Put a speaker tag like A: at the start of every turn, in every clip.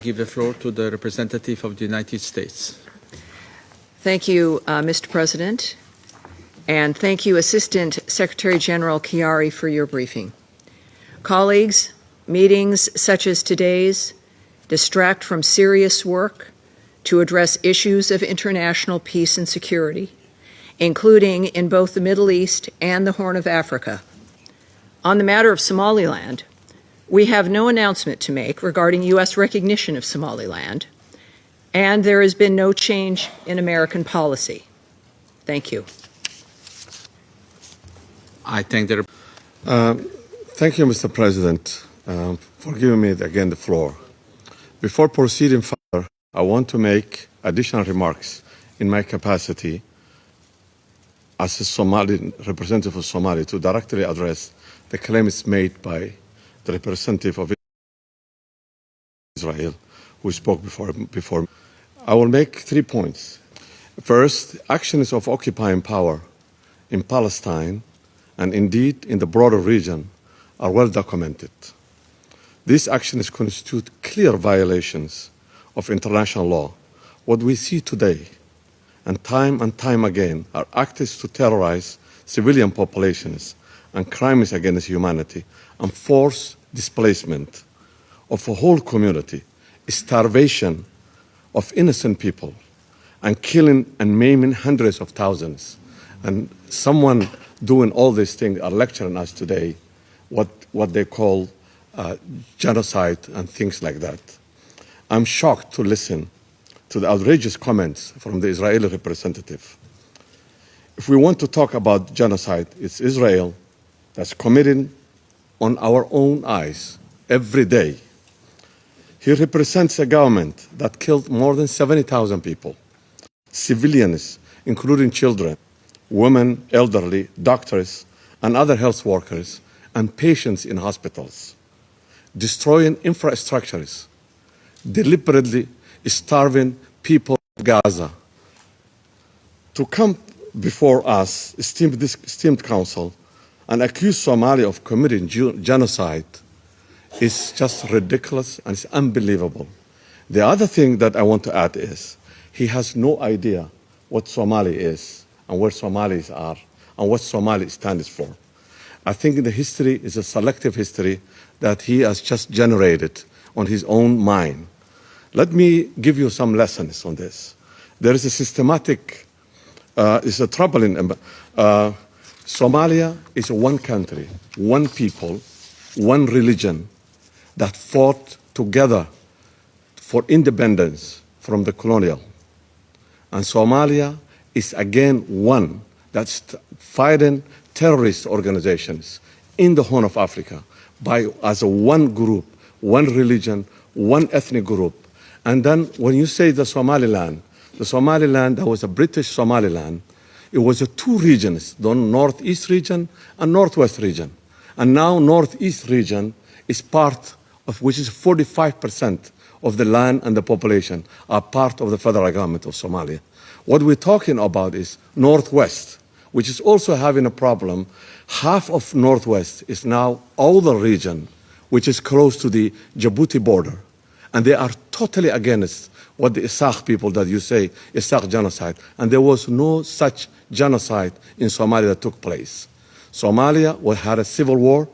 A: Give the floor to the representative of the United States.
B: Thank you, Mr. President, and thank you, Assistant Secretary General Chiari, for your briefing. Colleagues, meetings such as today's distract from serious work to address issues of international peace and security, including in both the Middle East and the Horn of Africa. On the matter of Somaliland, we have no announcement to make regarding U.S. recognition of Somaliland, and there has been no change in American policy. Thank you.
A: I thank the
C: Thank you, Mr. President, for giving me again the floor. Before proceeding further, I want to make additional remarks in my capacity as a Somali representative of Somalia to directly address the claims made by the representative of Israel who spoke before. I will make 3 points. First, actions of occupying power in Palestine and indeed in the broader region are well documented. These actions constitute clear violations of international law. What we see today and time again are acts to terrorize civilian populations and crimes against humanity and forced displacement of a whole community, starvation of innocent people, and killing and maiming hundreds of thousands. And someone doing all these things are lecturing us today what they call genocide and things like that. I'm shocked to listen to the outrageous comments from the Israeli representative. If we want to talk about genocide, it's Israel that's committing on our own eyes every day. He represents a government that killed more than 70,000 people, civilians, including children, women, elderly, doctors, and other health workers, and patients in hospitals, destroying infrastructures, deliberately starving people of Gaza. To come before us, esteemed council, and accuse Somalia of committing genocide is just ridiculous and it's unbelievable. The other thing that I want to add is he has no idea what Somalia is and where Somalis are and what Somalia stands for. I think the history is a selective history that he has just generated on his own mind. Let me give you some lessons on this. There is a systematic, it's a troubling, Somalia is one country, one people, one religion that fought together for independence from the colonial. And Somalia is again one that's fighting terrorist organizations in the Horn of Africa as a one group, one religion, one ethnic group. And then when you say the Somaliland, that was a British Somaliland. It was two regions, the northeast region and northwest region. And now northeast region is part of, which is 45% of the land and the population are part of the federal government of Somalia. What we're talking about is northwest, which is also having a problem. Half of northwest is now older region, which is close to the Djibouti border. And they are totally against what the Isaq people that you say, Isaq genocide. And there was no such genocide in Somalia that took place. Somalia had a civil war,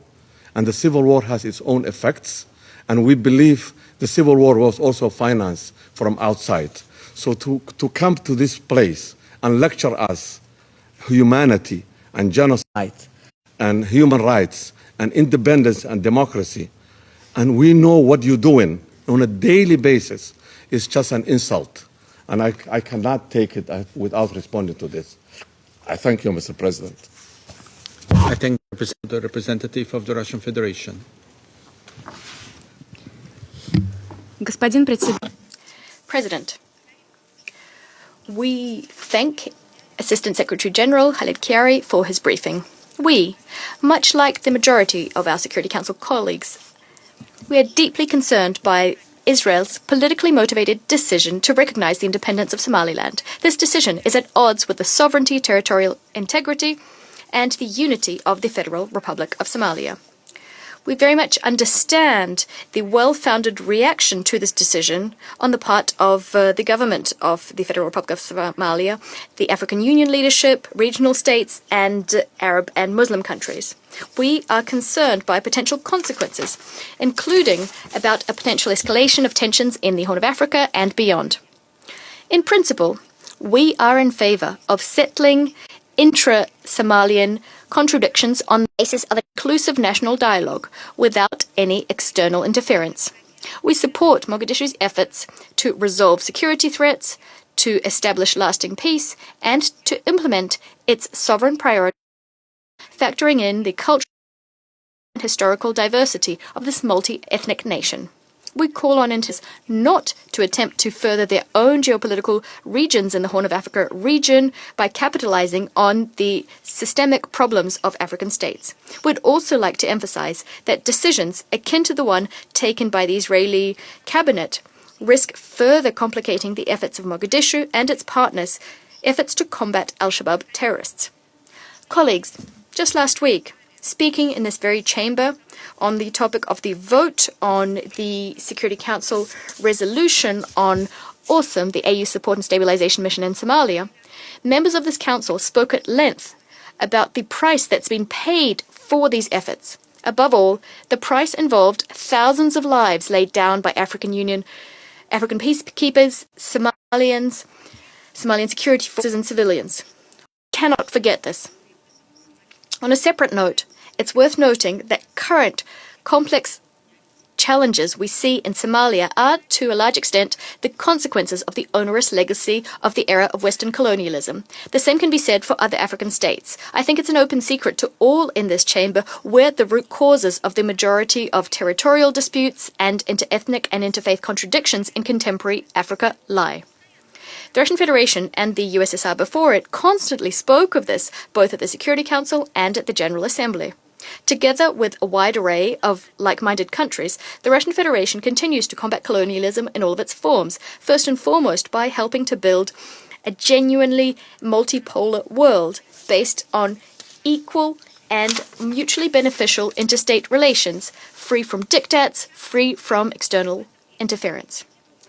C: and the civil war has its own effects. And we believe the civil war was also financed from outside. So to come to this place and lecture us humanity and genocide and human rights and independence and democracy, and we know what you're doing on a daily basis, is just an insult. And I cannot take it without responding to this. I thank you, Mr. President.
A: I thank the representative of the Russian Federation.
D: President, we thank Assistant Secretary General Khalid Chiari for his briefing. We, much like the majority of our Security Council colleagues, we are deeply concerned by Israel's politically motivated decision to recognize the independence of Somaliland. This decision is at odds with the sovereignty, territorial integrity, and the unity of the Federal Republic of Somalia. We very much understand the well-founded reaction to this decision on the part of the government of the Federal Republic of Somalia, the African Union leadership, regional states, and Arab and Muslim countries. We are concerned by potential consequences, including about a potential escalation of tensions in the Horn of Africa and beyond. In principle, we are in favor of settling intra-Somalian contradictions on the basis of an inclusive national dialogue without any external interference. We support Mogadishu's efforts to resolve security threats, to establish lasting peace, and to implement its sovereign priorities, factoring in the cultural and historical diversity of this multi-ethnic nation. We call on entities not to attempt to further their own geopolitical regions in the Horn of Africa region by capitalizing on the systemic problems of African states. We'd also like to emphasize that decisions akin to the one taken by the Israeli cabinet risk further complicating the efforts of Mogadishu and its partners' efforts to combat al-Shabaab terrorists. Colleagues, just last week, speaking in this very chamber on the topic of the vote on the Security Council resolution on AWESOM, the AU Support and Stabilization Mission in Somalia, members of this council spoke at length about the price that's been paid for these efforts. Above all, the price involved thousands of lives laid down by African peacekeepers, Somalian security forces and civilians. We cannot forget this. On a separate note, it's worth noting that current complex challenges we see in Somalia are, to a large extent, the consequences of the onerous legacy of the era of Western colonialism. The same can be said for other African states. I think it's an open secret to all in this chamber where the root causes of the majority of territorial disputes and inter-ethnic and interfaith contradictions in contemporary Africa lie. The Russian Federation and the USSR before it constantly spoke of this, both at the Security Council and at the General Assembly. Together with a wide array of like-minded countries, the Russian Federation continues to combat colonialism in all of its forms, first and foremost by helping to build a genuinely multipolar world based on equal and mutually beneficial interstate relations, free from diktats, free from external interference.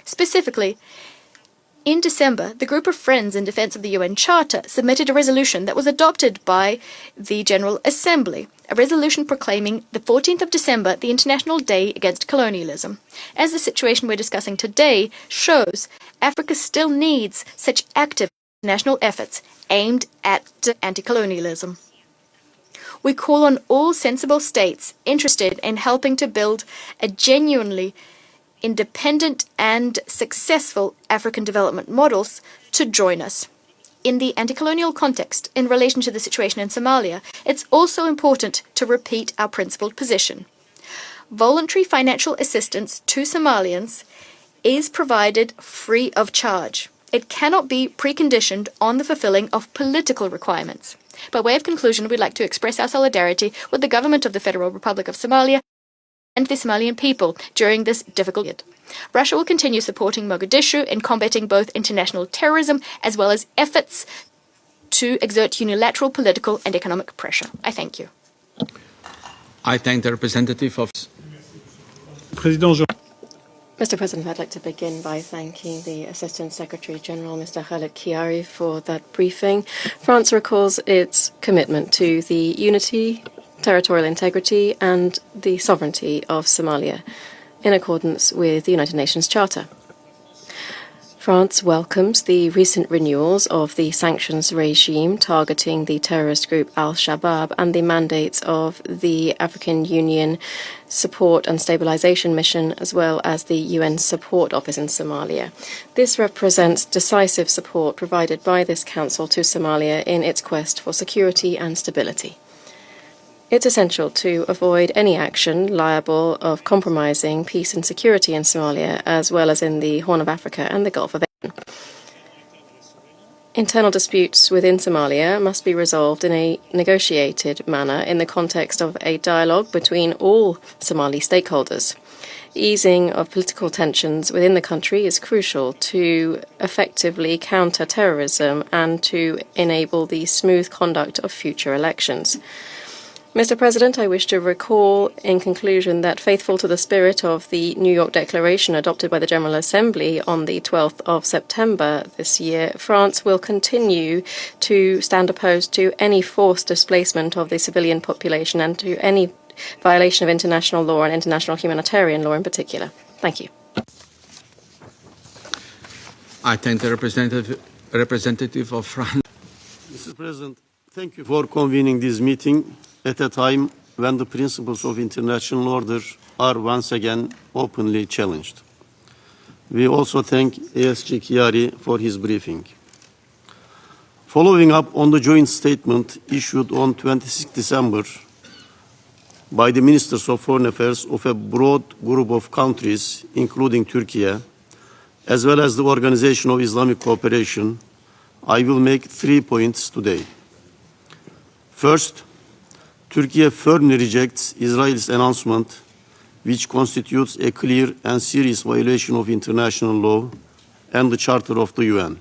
D: Specifically, in December, the group of Friends in Defense of the UN Charter submitted a resolution that was adopted by the General Assembly, a resolution proclaiming the 14th of December the International Day Against Colonialism. As the situation we're discussing today shows, Africa still needs such active national efforts aimed at anti-colonialism. We call on all sensible states interested in helping to build a genuinely independent and successful African development models to join us. In the anti-colonial context, in relation to the situation in Somalia, it's also important to repeat our principled position. Voluntary financial assistance to Somalians is provided free of charge. It cannot be preconditioned on the fulfilling of political requirements. By way of conclusion, we'd like to express our solidarity with the government of the Federal Republic of Somalia and the Somalian people during this difficult period. Russia will continue supporting Mogadishu in combating both international terrorism as well as efforts to exert unilateral political and economic pressure. I thank you.
A: I thank the representative of...
E: Mr. President, I'd like to begin by thanking the Assistant Secretary General, Mr. Khaled Kiari, for that briefing. France recalls its commitment to the unity, territorial integrity and the sovereignty of Somalia in accordance with the United Nations Charter. France welcomes the recent renewals of the sanctions regime targeting the terrorist group al-Shabaab and the mandates of the African Union Support and Stabilization Mission as well as the UN Support Office in Somalia. This represents decisive support provided by this Council to Somalia in its quest for security and stability. It's essential to avoid any action liable of compromising peace and security in Somalia, as well as in the Horn of Africa and the Gulf of Aden. Internal disputes within Somalia must be resolved in a negotiated manner in the context of a dialogue between all Somali stakeholders. Easing of political tensions within the country is crucial to effectively counter terrorism and to enable the smooth conduct of future elections. Mr. President, I wish to recall in conclusion that faithful to the spirit of the New York Declaration adopted by the General Assembly on the 12th of September this year, France will continue to stand opposed to any forced displacement of the civilian population and to any violation of international law and international humanitarian law in particular. Thank you.
A: I thank the representative of France.
F: Mr. President, thank you for convening this meeting at a time when the principles of international order are once again openly challenged. We also thank ASG Chiari for his briefing. Following up on the joint statement issued on 26 December by the Ministers of Foreign Affairs of a broad group of countries, including Turkey, as well as the Organization of Islamic Cooperation, I will make 3 points today. First, Turkey firmly rejects Israel's announcement, which constitutes a clear and serious violation of international law and the Charter of the UN.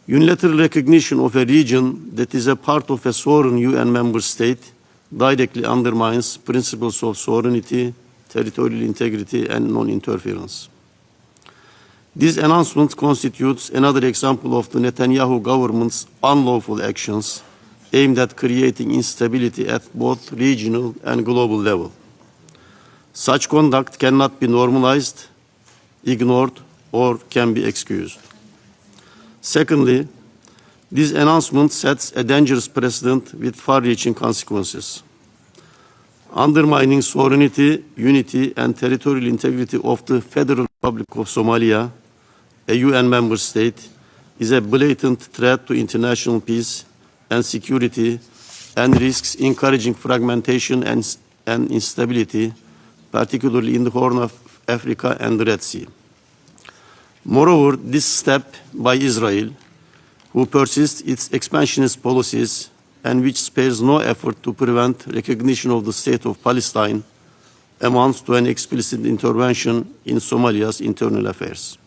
F: Unilateral recognition of a region that is a part of a sovereign UN member state directly undermines principles of sovereignty, territorial integrity, and non-interference. This announcement constitutes another example of the Netanyahu government's unlawful actions aimed at creating instability at both regional and global level. Such conduct cannot be normalized, ignored, or can be excused. Secondly, this announcement sets a dangerous precedent with far-reaching consequences. Undermining sovereignty, unity, and territorial integrity of the Federal Republic of Somalia, a UN member state, is a blatant threat to international peace and security and risks encouraging fragmentation and instability, particularly in the Horn of Africa and the Red Sea. Moreover, this step by Israel, who persists its expansionist policies and which spares no effort to prevent recognition of the state of Palestine, amounts to an explicit intervention in Somalia's internal affairs.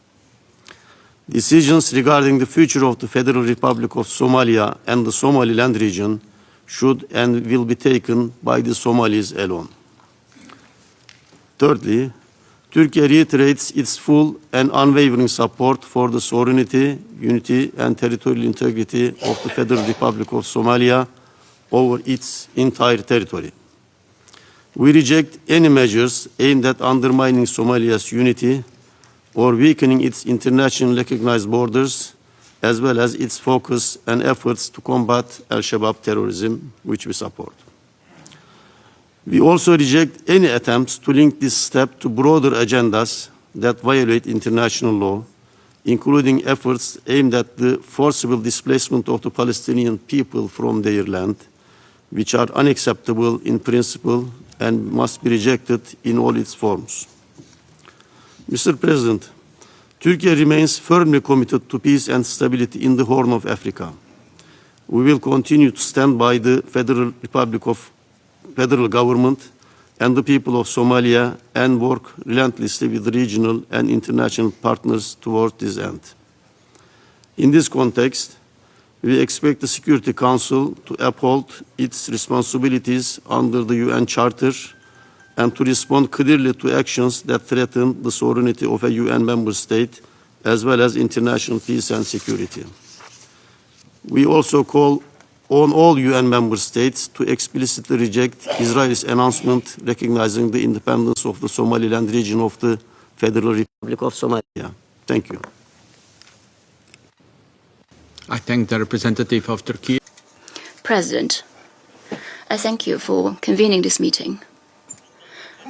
F: Decisions regarding the future of the Federal Republic of Somalia and the Somaliland region should and will be taken by the Somalis alone. Thirdly, Turkey reiterates its full and unwavering support for the sovereignty, unity, and territorial integrity of the Federal Republic of Somalia over its entire territory. We reject any measures aimed at undermining Somalia's unity or weakening its internationally recognized borders, as well as its focus and efforts to combat Al-Shabaab terrorism, which we support. We also reject any attempts to link this step to broader agendas that violate international law, including efforts aimed at the forcible displacement of the Palestinian people from their land, which are unacceptable in principle and must be rejected in all its forms. Mr. President, Turkey remains firmly committed to peace and stability in the Horn of Africa. We will continue to stand by the federal government and the people of Somalia and work relentlessly with regional and international partners toward this end. In this context, we expect the Security Council to uphold its responsibilities under the UN Charter and to respond clearly to actions that threaten the sovereignty of a UN member state, as well as international peace and security. We also call on all UN member states to explicitly reject Israel's announcement recognizing the independence of the Somaliland region of the Federal Republic of Somalia. Thank you.
A: I thank the representative of Turkey.
G: President, I thank you for convening this meeting.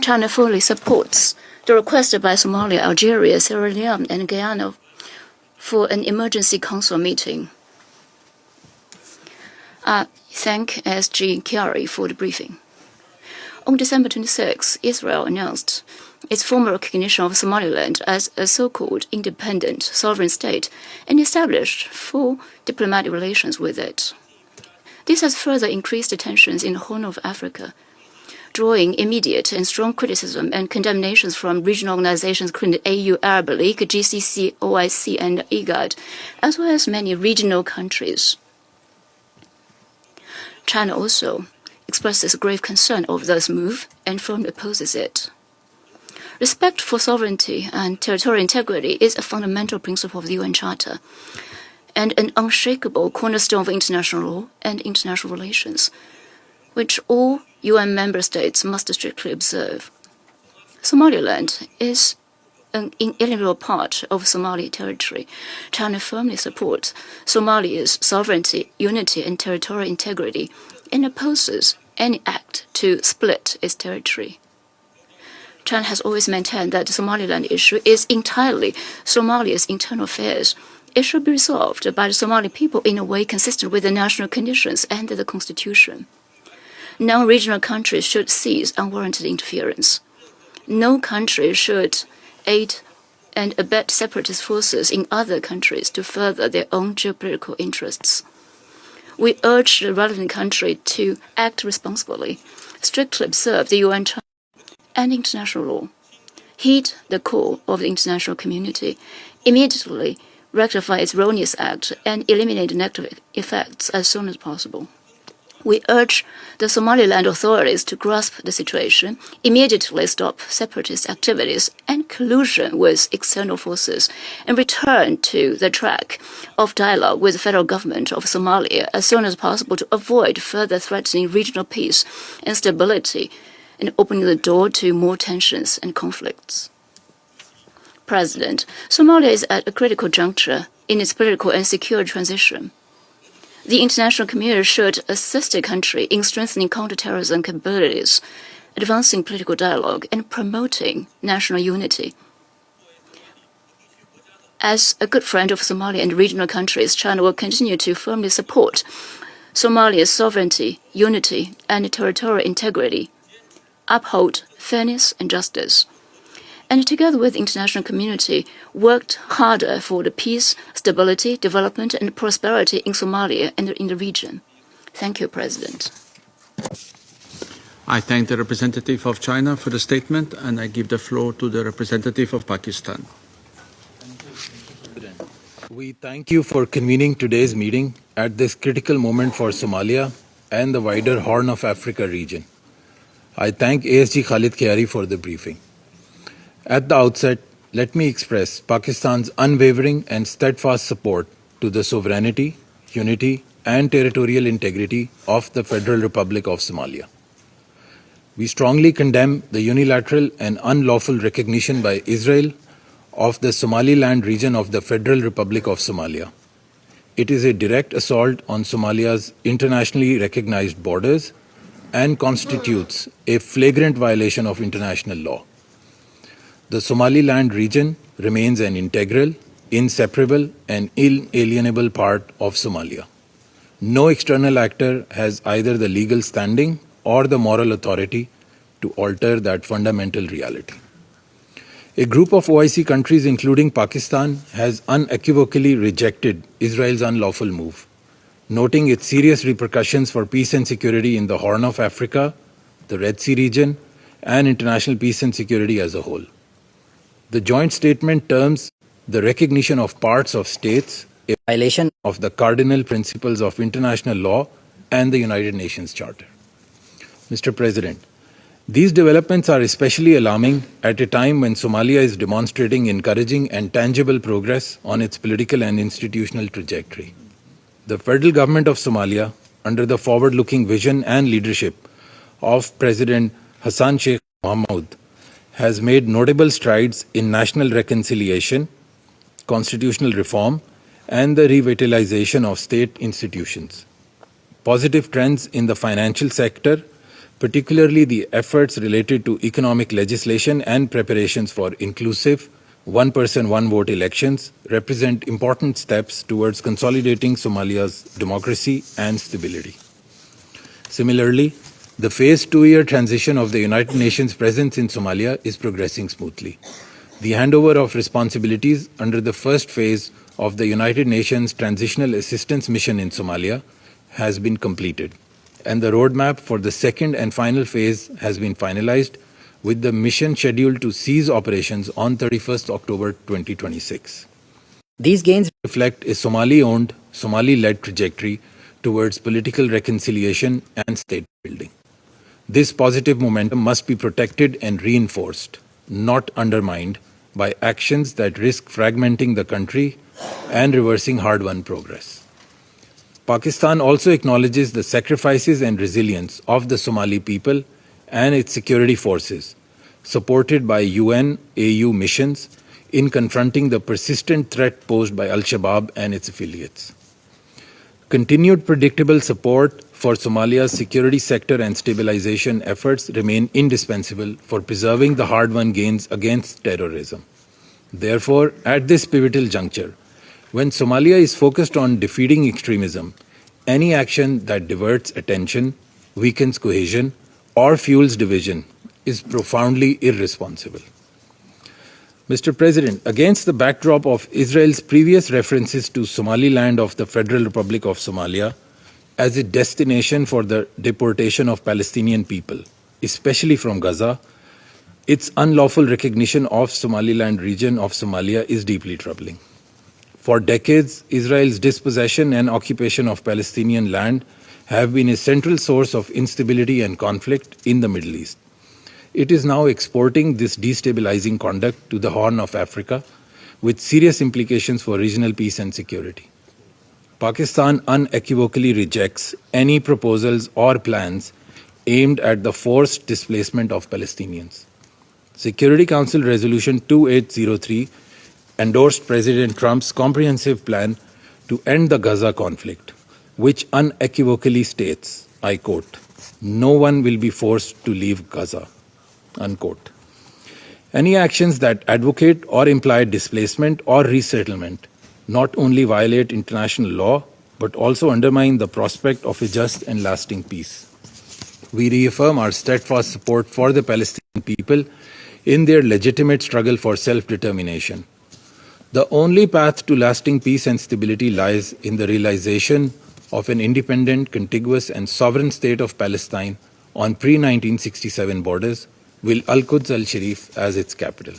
G: China fully supports the request by Somalia, Algeria, Sierra Leone, and Guyana for an emergency council meeting. I thank SG Chiari for the briefing. On December 26, Israel announced its formal recognition of Somaliland as a so-called independent sovereign state and established full diplomatic relations with it. This has further increased tensions in the Horn of Africa, drawing immediate and strong criticism and condemnations from regional organizations including the AU Arab League, GCC, OIC, and IGAD, as well as many regional countries. China also expresses grave concern over this move and firmly opposes it. Respect for sovereignty and territorial integrity is a fundamental principle of the UN Charter and an unshakable cornerstone of international law and international relations, which all UN member states must strictly observe. Somaliland is an inalienable part of Somali territory. China firmly supports Somalia's sovereignty, unity, and territorial integrity and opposes any act to split its territory. China has always maintained that the Somaliland issue is entirely Somalia's internal affairs. It should be resolved by the Somali people in a way consistent with the national conditions and the Constitution. Non-regional countries should cease unwarranted interference. No country should aid and abet separatist forces in other countries to further their own geopolitical interests. We urge the relevant country to act responsibly, strictly observe the UN Charter and international law, heed the call of the international community, immediately rectify its erroneous act, and eliminate the negative effects as soon as possible. We urge the Somaliland authorities to grasp the situation, immediately stop separatist activities and collusion with external forces, and return to the track of dialogue with the federal government of Somalia as soon as possible to avoid further threatening regional peace and stability and opening the door to more tensions and conflicts. President, Somalia is at a critical juncture in its political and security transition. The international community should assist the country in strengthening counterterrorism capabilities, advancing political dialogue, and promoting national unity. As a good friend of Somalia and regional countries, China will continue to firmly support Somalia's sovereignty, unity, and territorial integrity, uphold fairness and justice, and together with the international community, worked harder for the peace, stability, development, and prosperity in Somalia and in the region. Thank you, President.
A: I thank the representative of China for the statement, and I give the floor to the representative of Pakistan.
H: We thank you for convening today's meeting at this critical moment for Somalia and the wider Horn of Africa region. I thank ASG Khalid Khiari for the briefing. At the outset, let me express Pakistan's unwavering and steadfast support to the sovereignty, unity, and territorial integrity of the Federal Republic of Somalia. We strongly condemn the unilateral and unlawful recognition by Israel of the Somaliland region of the Federal Republic of Somalia. It is a direct assault on Somalia's internationally recognized borders and constitutes a flagrant violation of international law. The Somaliland region remains an integral, inseparable, and inalienable part of Somalia. No external actor has either the legal standing or the moral authority to alter that fundamental reality. A group of OIC countries, including Pakistan, has unequivocally rejected Israel's unlawful move, noting its serious repercussions for peace and security in the Horn of Africa, the Red Sea region, and international peace and security as a whole. The joint statement terms the recognition of parts of states a violation of the cardinal principles of international law and the United Nations Charter. Mr. President, these developments are especially alarming at a time when Somalia is demonstrating encouraging and tangible progress on its political and institutional trajectory. The federal government of Somalia, under the forward-looking vision and leadership of President Hassan Sheikh Mohamud, has made notable strides in national reconciliation, constitutional reform, and the revitalization of state institutions. Positive trends in the financial sector, particularly the efforts related to economic legislation and preparations for inclusive, one-person, one-vote elections, represent important steps towards consolidating Somalia's democracy and stability. Similarly, the phased 2-year transition of the United Nations presence in Somalia is progressing smoothly. The handover of responsibilities under the first phase of the United Nations Transitional Assistance Mission in Somalia has been completed, and the roadmap for the second and final phase has been finalized, with the mission scheduled to cease operations on 31st October 2026. These gains reflect a Somali-owned, Somali-led trajectory towards political reconciliation and state building. This positive momentum must be protected and reinforced, not undermined by actions that risk fragmenting the country and reversing hard-won progress. Pakistan also acknowledges the sacrifices and resilience of the Somali people and its security forces, supported by UN, AU missions in confronting the persistent threat posed by Al-Shabaab and its affiliates. Continued predictable support for Somalia's security sector and stabilization efforts remain indispensable for preserving the hard-won gains against terrorism. Therefore, at this pivotal juncture, when Somalia is focused on defeating extremism, any action that diverts attention, weakens cohesion, or fuels division is profoundly irresponsible. Mr. President, against the backdrop of Israel's previous references to Somaliland of the Federal Republic of Somalia as a destination for the deportation of Palestinian people, especially from Gaza, its unlawful recognition of Somaliland region of Somalia is deeply troubling. For decades, Israel's dispossession and occupation of Palestinian land have been a central source of instability and conflict in the Middle East. It is now exporting this destabilizing conduct to the Horn of Africa with serious implications for regional peace and security. Pakistan unequivocally rejects any proposals or plans aimed at the forced displacement of Palestinians. Security Council Resolution 2803 endorsed President Trump's comprehensive plan to end the Gaza conflict, which unequivocally states, I quote, "No one will be forced to leave Gaza," unquote. Any actions that advocate or imply displacement or resettlement not only violate international law, but also undermine the prospect of a just and lasting peace. We reaffirm our steadfast support for the Palestinian people in their legitimate struggle for self-determination. The only path to lasting peace and stability lies in the realization of an independent, contiguous, and sovereign state of Palestine on pre-1967 borders, with Al-Quds al-Sharif as its capital.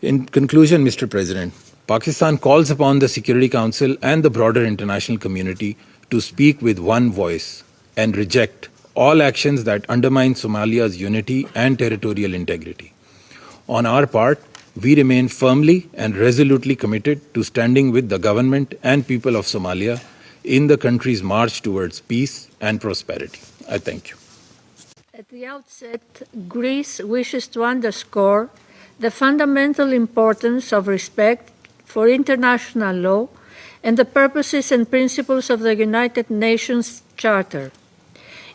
H: In conclusion, Mr. President, Pakistan calls upon the Security Council and the broader international community to speak with one voice and reject all actions that undermine Somalia's unity and territorial integrity. On our part, we remain firmly and resolutely committed to standing with the government and people of Somalia in the country's march towards peace and prosperity. I thank you.
I: At the outset, Greece wishes to underscore the fundamental importance of respect for international law and the purposes and principles of the United Nations Charter.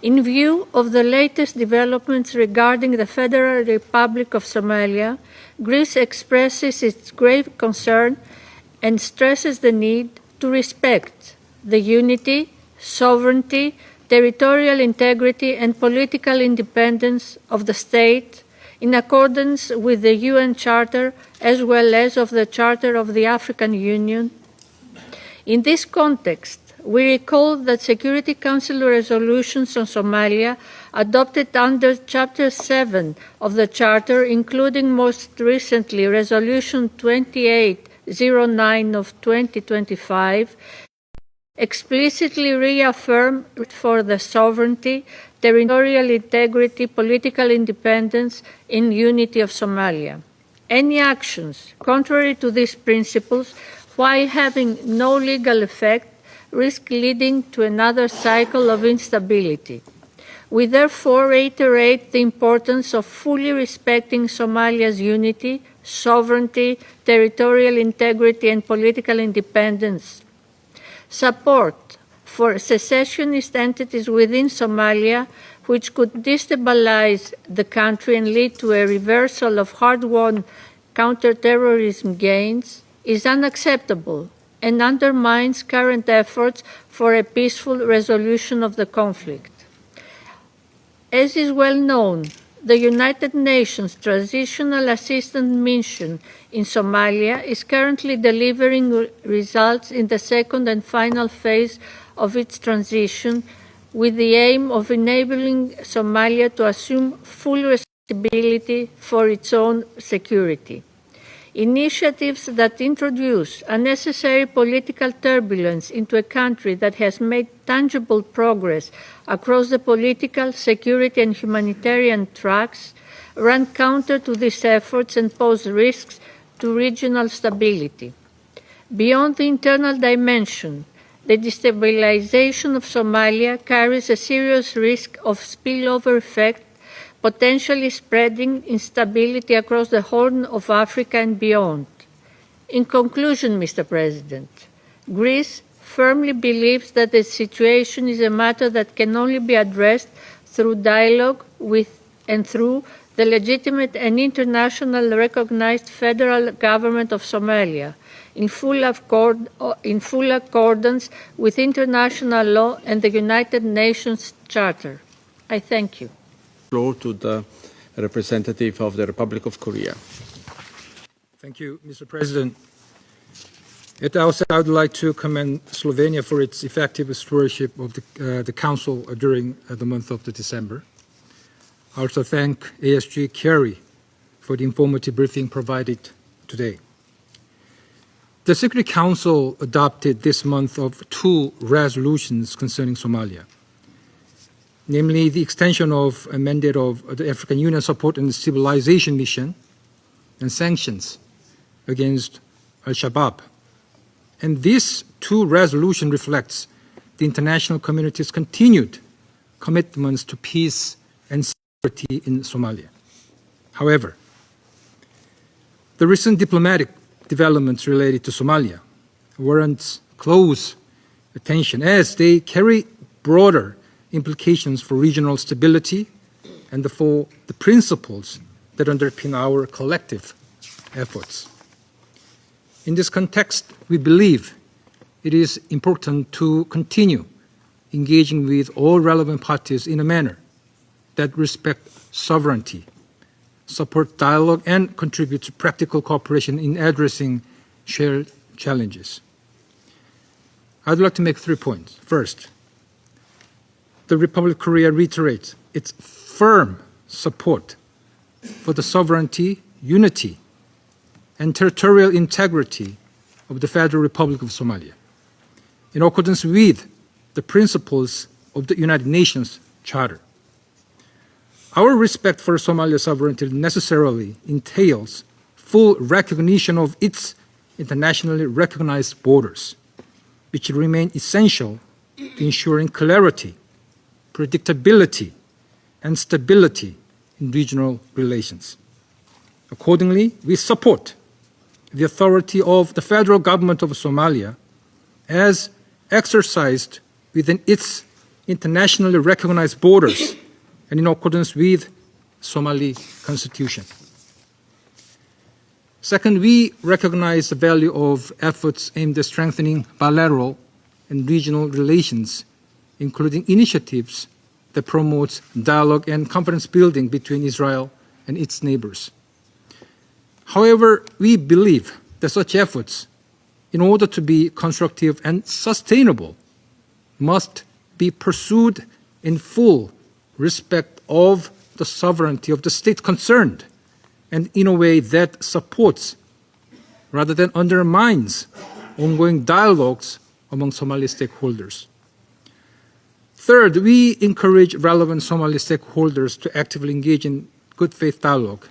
I: In view of the latest developments regarding the Federal Republic of Somalia, Greece expresses its grave concern and stresses the need to respect the unity, sovereignty, territorial integrity, and political independence of the state in accordance with the UN Charter as well as of the Charter of the African Union. In this context, we recall that Security Council resolutions on Somalia adopted under Chapter 7 of the Charter, including most recently Resolution 2809 of 2025, explicitly reaffirm for the sovereignty, territorial integrity, political independence, and unity of Somalia. Any actions contrary to these principles, while having no legal effect, risk leading to another cycle of instability. We therefore reiterate the importance of fully respecting Somalia's unity, sovereignty, territorial integrity, and political independence. Support for secessionist entities within Somalia, which could destabilize the country and lead to a reversal of hard-won counterterrorism gains, is unacceptable and undermines current efforts for a peaceful resolution of the conflict. As is well known, the United Nations Transitional Assistance Mission in Somalia is currently delivering results in the second and final phase of its transition, with the aim of enabling Somalia to assume full responsibility for its own security. Initiatives that introduce unnecessary political turbulence into a country that has made tangible progress across the political, security, and humanitarian tracks run counter to these efforts and pose risks to regional stability. Beyond the internal dimension, the destabilization of Somalia carries a serious risk of spillover effect, potentially spreading instability across the Horn of Africa and beyond. In conclusion, Mr. President, Greece firmly believes that the situation is a matter that can only be addressed through dialogue with and through the legitimate and internationally recognized federal government of Somalia, in full accordance with international law and the United Nations Charter. I thank you.
A: Floor to the representative of the Republic of Korea.
J: Thank you, Mr. President. At the outset, I would like to commend Slovenia for its effective stewardship of the Council during the month of December. I also thank ASG Kerry for the informative briefing provided today. The Security Council adopted this month of 2 resolutions concerning Somalia, namely the extension of a mandate of the African Union Support and Civilization Mission and sanctions against Al-Shabaab. And these 2 resolutions reflects the international community's continued commitments to peace and security in Somalia. However, the recent diplomatic developments related to Somalia warrant close attention as they carry broader implications for regional stability and for the principles that underpin our collective efforts. In this context, we believe it is important to continue engaging with all relevant parties in a manner that respect sovereignty, support dialogue, and contribute to practical cooperation in addressing shared challenges. I'd like to make 3 points. First, the Republic of Korea reiterates its firm support for the sovereignty, unity, and territorial integrity of the Federal Republic of Somalia, in accordance with the principles of the United Nations Charter. Our respect for Somalia's sovereignty necessarily entails full recognition of its internationally recognized borders, which remain essential to ensuring clarity, predictability, and stability in regional relations. Accordingly, we support the authority of the federal government of Somalia as exercised within its internationally recognized borders and in accordance with Somali constitution. Second, we recognize the value of efforts aimed at strengthening bilateral and regional relations, including initiatives that promote dialogue and confidence building between Israel and its neighbors. However, we believe that such efforts, in order to be constructive and sustainable, must be pursued in full respect of the sovereignty of the state concerned and in a way that supports rather than undermines ongoing dialogues among Somali stakeholders. Third, we encourage relevant Somali stakeholders to actively engage in good faith dialogue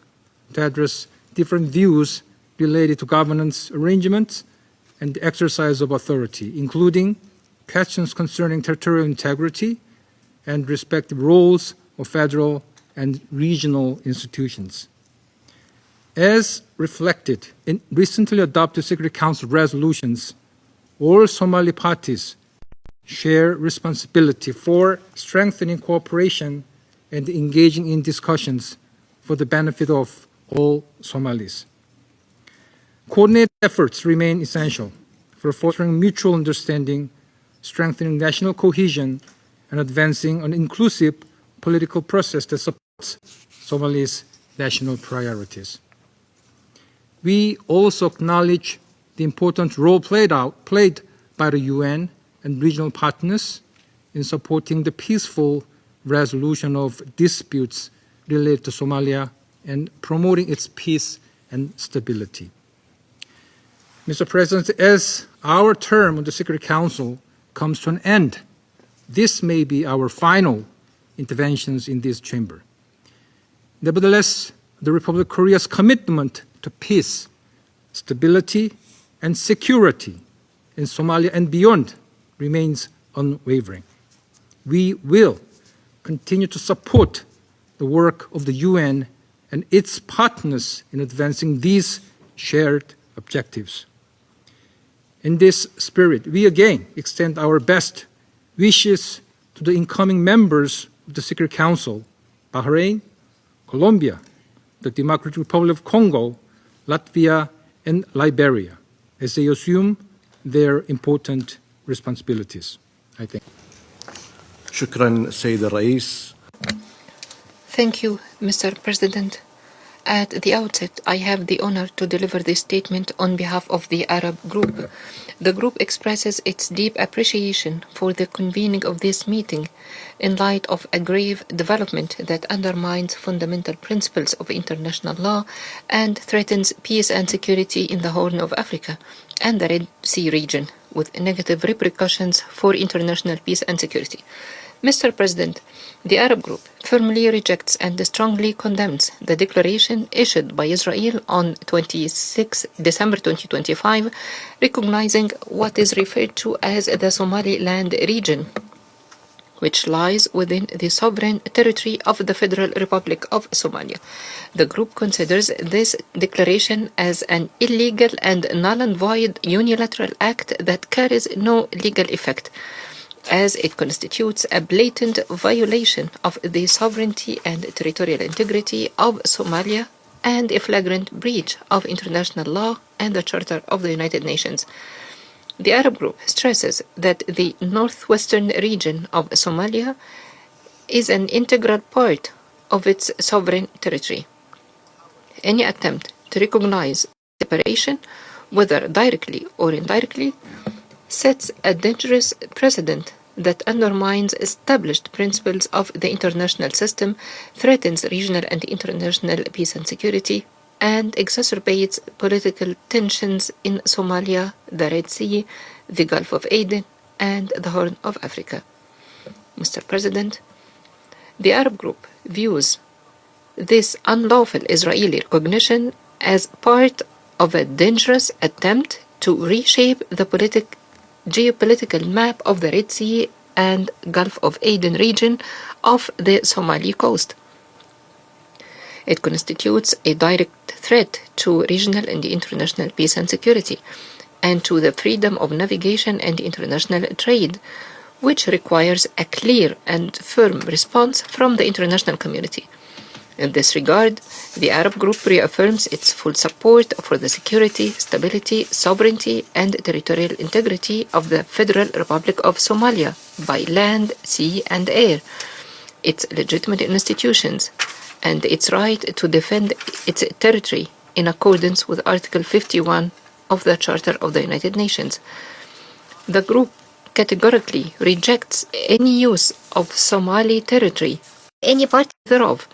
J: to address different views related to governance arrangements and the exercise of authority, including questions concerning territorial integrity and respective roles of federal and regional institutions. As reflected in recently adopted Security Council resolutions, all Somali parties share responsibility for strengthening cooperation and engaging in discussions for the benefit of all Somalis. Coordinated efforts remain essential for fostering mutual understanding, strengthening national cohesion, and advancing an inclusive political process that supports Somali's national priorities. We also acknowledge the important role played by the UN and regional partners in supporting the peaceful resolution of disputes related to Somalia and promoting its peace and stability. Mr. President, as our term on the Security Council comes to an end, this may be our final interventions in this chamber. Nevertheless, the Republic of Korea's commitment to peace, stability, and security in Somalia and beyond remains unwavering. We will continue to support the work of the UN and its partners in advancing these shared objectives. In this spirit, we again extend our best wishes to the incoming members of the Security Council, Bahrain, Colombia, the Democratic Republic of Congo, Latvia, and Liberia, as they assume their important responsibilities. I think.
K: شكرا سيد الرئيس.
L: Thank you, Mr. President. At the outset, I have the honor to deliver this statement on behalf of the Arab Group. The group expresses its deep appreciation for the convening of this meeting in light of a grave development that undermines fundamental principles of international law and threatens peace and security in the Horn of Africa and the Red Sea region, with negative repercussions for international peace and security. Mr. President, the Arab Group firmly rejects and strongly condemns the declaration issued by Israel on 26 December 2025, recognizing what is referred to as the Somaliland region, which lies within the sovereign territory of the Federal Republic of Somalia. The group considers this declaration as an illegal and null and void unilateral act that carries no legal effect, as it constitutes a blatant violation of the sovereignty and territorial integrity of Somalia and a flagrant breach of international law and the Charter of the United Nations. The Arab Group stresses that the northwestern region of Somalia is an integral part of its sovereign territory. Any attempt to recognize separation, whether directly or indirectly, sets a dangerous precedent that undermines established principles of the international system, threatens regional and international peace and security, and exacerbates political tensions in Somalia, the Red Sea, the Gulf of Aden, and the Horn of Africa. Mr. President, the Arab Group views this unlawful Israeli recognition as part of a dangerous attempt to reshape the geopolitical map of the Red Sea and Gulf of Aden region of the Somali coast. It constitutes a direct threat to regional and international peace and security, and to the freedom of navigation and international trade, which requires a clear and firm response from the international community. In this regard, the Arab Group reaffirms its full support for the security, stability, sovereignty, and territorial integrity of the Federal Republic of Somalia by land, sea, and air, its legitimate institutions, and its right to defend its territory in accordance with Article 51 of the Charter of the United Nations. The group categorically rejects any use of Somali territory, any part thereof,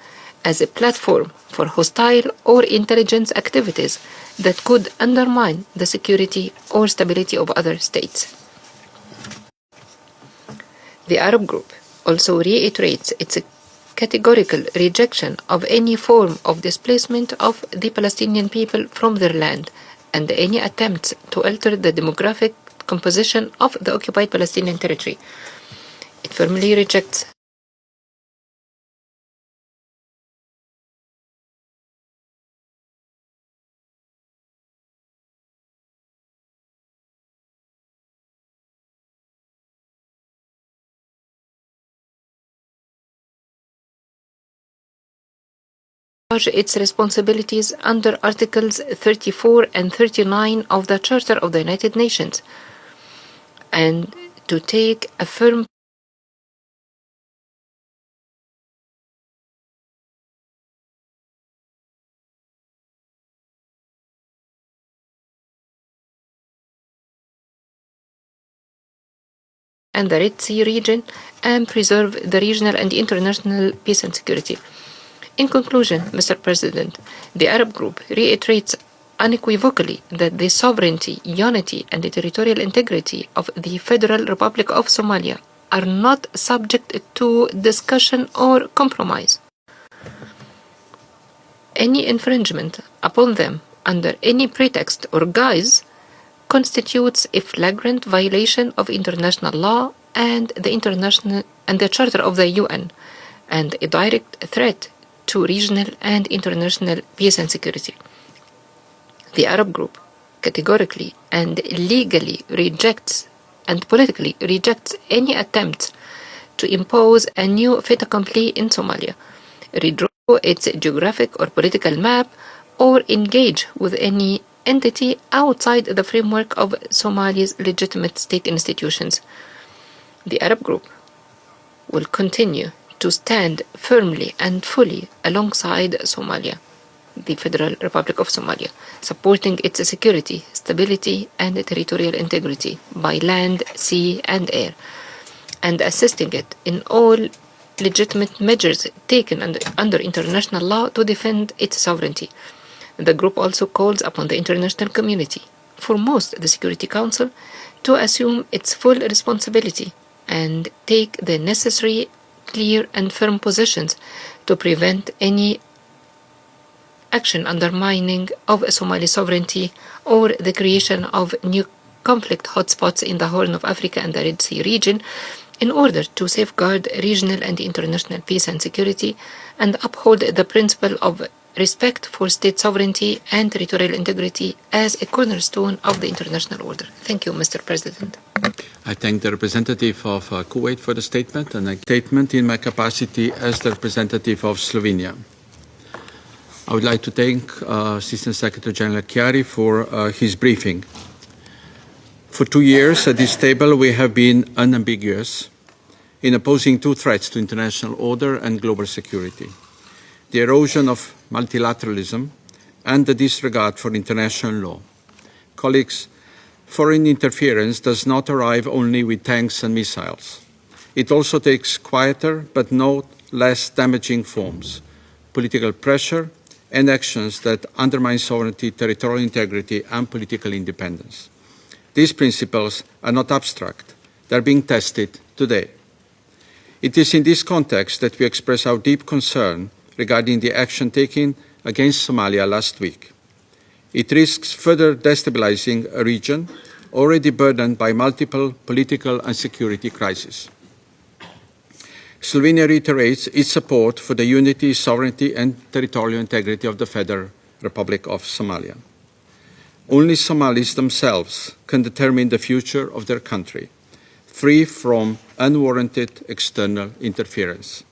L: as a platform for hostile or intelligence activities that could undermine the security or stability of other states. The Arab Group also reiterates its categorical rejection of any form of displacement of the Palestinian people from their land and any attempts to alter the demographic composition of the occupied Palestinian territory. It firmly rejects its responsibilities under Articles 34 and 39 of the Charter of the United Nations, and to take a firm and the Red Sea region and preserve the regional and international peace and security. In conclusion, Mr. President, the Arab Group reiterates unequivocally that the sovereignty, unity, and the territorial integrity of the Federal Republic of Somalia are not subject to discussion or compromise. Any infringement upon them under any pretext or guise constitutes a flagrant violation of international law and the Charter of the UN, and a direct threat to regional and international peace and security. The Arab group categorically and legally rejects and politically rejects any attempt to impose a new fait accompli in Somalia, redraw its geographic or political map, or engage with any entity outside the framework of Somalia's legitimate state institutions. The Arab group will continue to stand firmly and fully alongside Somalia, the Federal Republic of Somalia, supporting its security, stability, and territorial integrity by land, sea, and air, and assisting it in all legitimate measures taken under international law to defend its sovereignty. The group also calls upon the international community, foremost the Security Council, to assume its full responsibility and take the necessary clear and firm positions to prevent any action undermining of Somali sovereignty or the creation of new conflict hotspots in the Horn of Africa and the Red Sea region, in order to safeguard regional and international peace and security and uphold the principle of respect for state sovereignty and territorial integrity as a cornerstone of the international order. Thank you, Mr. President.
A: I thank the representative of Kuwait for the statement, and a statement in my capacity as the representative of Slovenia. I would like to thank Assistant Secretary General Chiari for his briefing. For 2 years at this table, we have been unambiguous in opposing two threats to international order and global security: the erosion of multilateralism and the disregard for international law. Colleagues, foreign interference does not arrive only with tanks and missiles. It also takes quieter but no less damaging forms: political pressure and actions that undermine sovereignty, territorial integrity, and political independence. These principles are not abstract. They are being tested today. It is in this context that we express our deep concern regarding the action taken against Somalia last week. It risks further destabilizing a region already burdened by multiple political and security crises. Slovenia reiterates its support for the unity, sovereignty, and territorial integrity of the Federal Republic of Somalia. Only Somalis themselves can determine the future of their country, free from unwarranted external interference.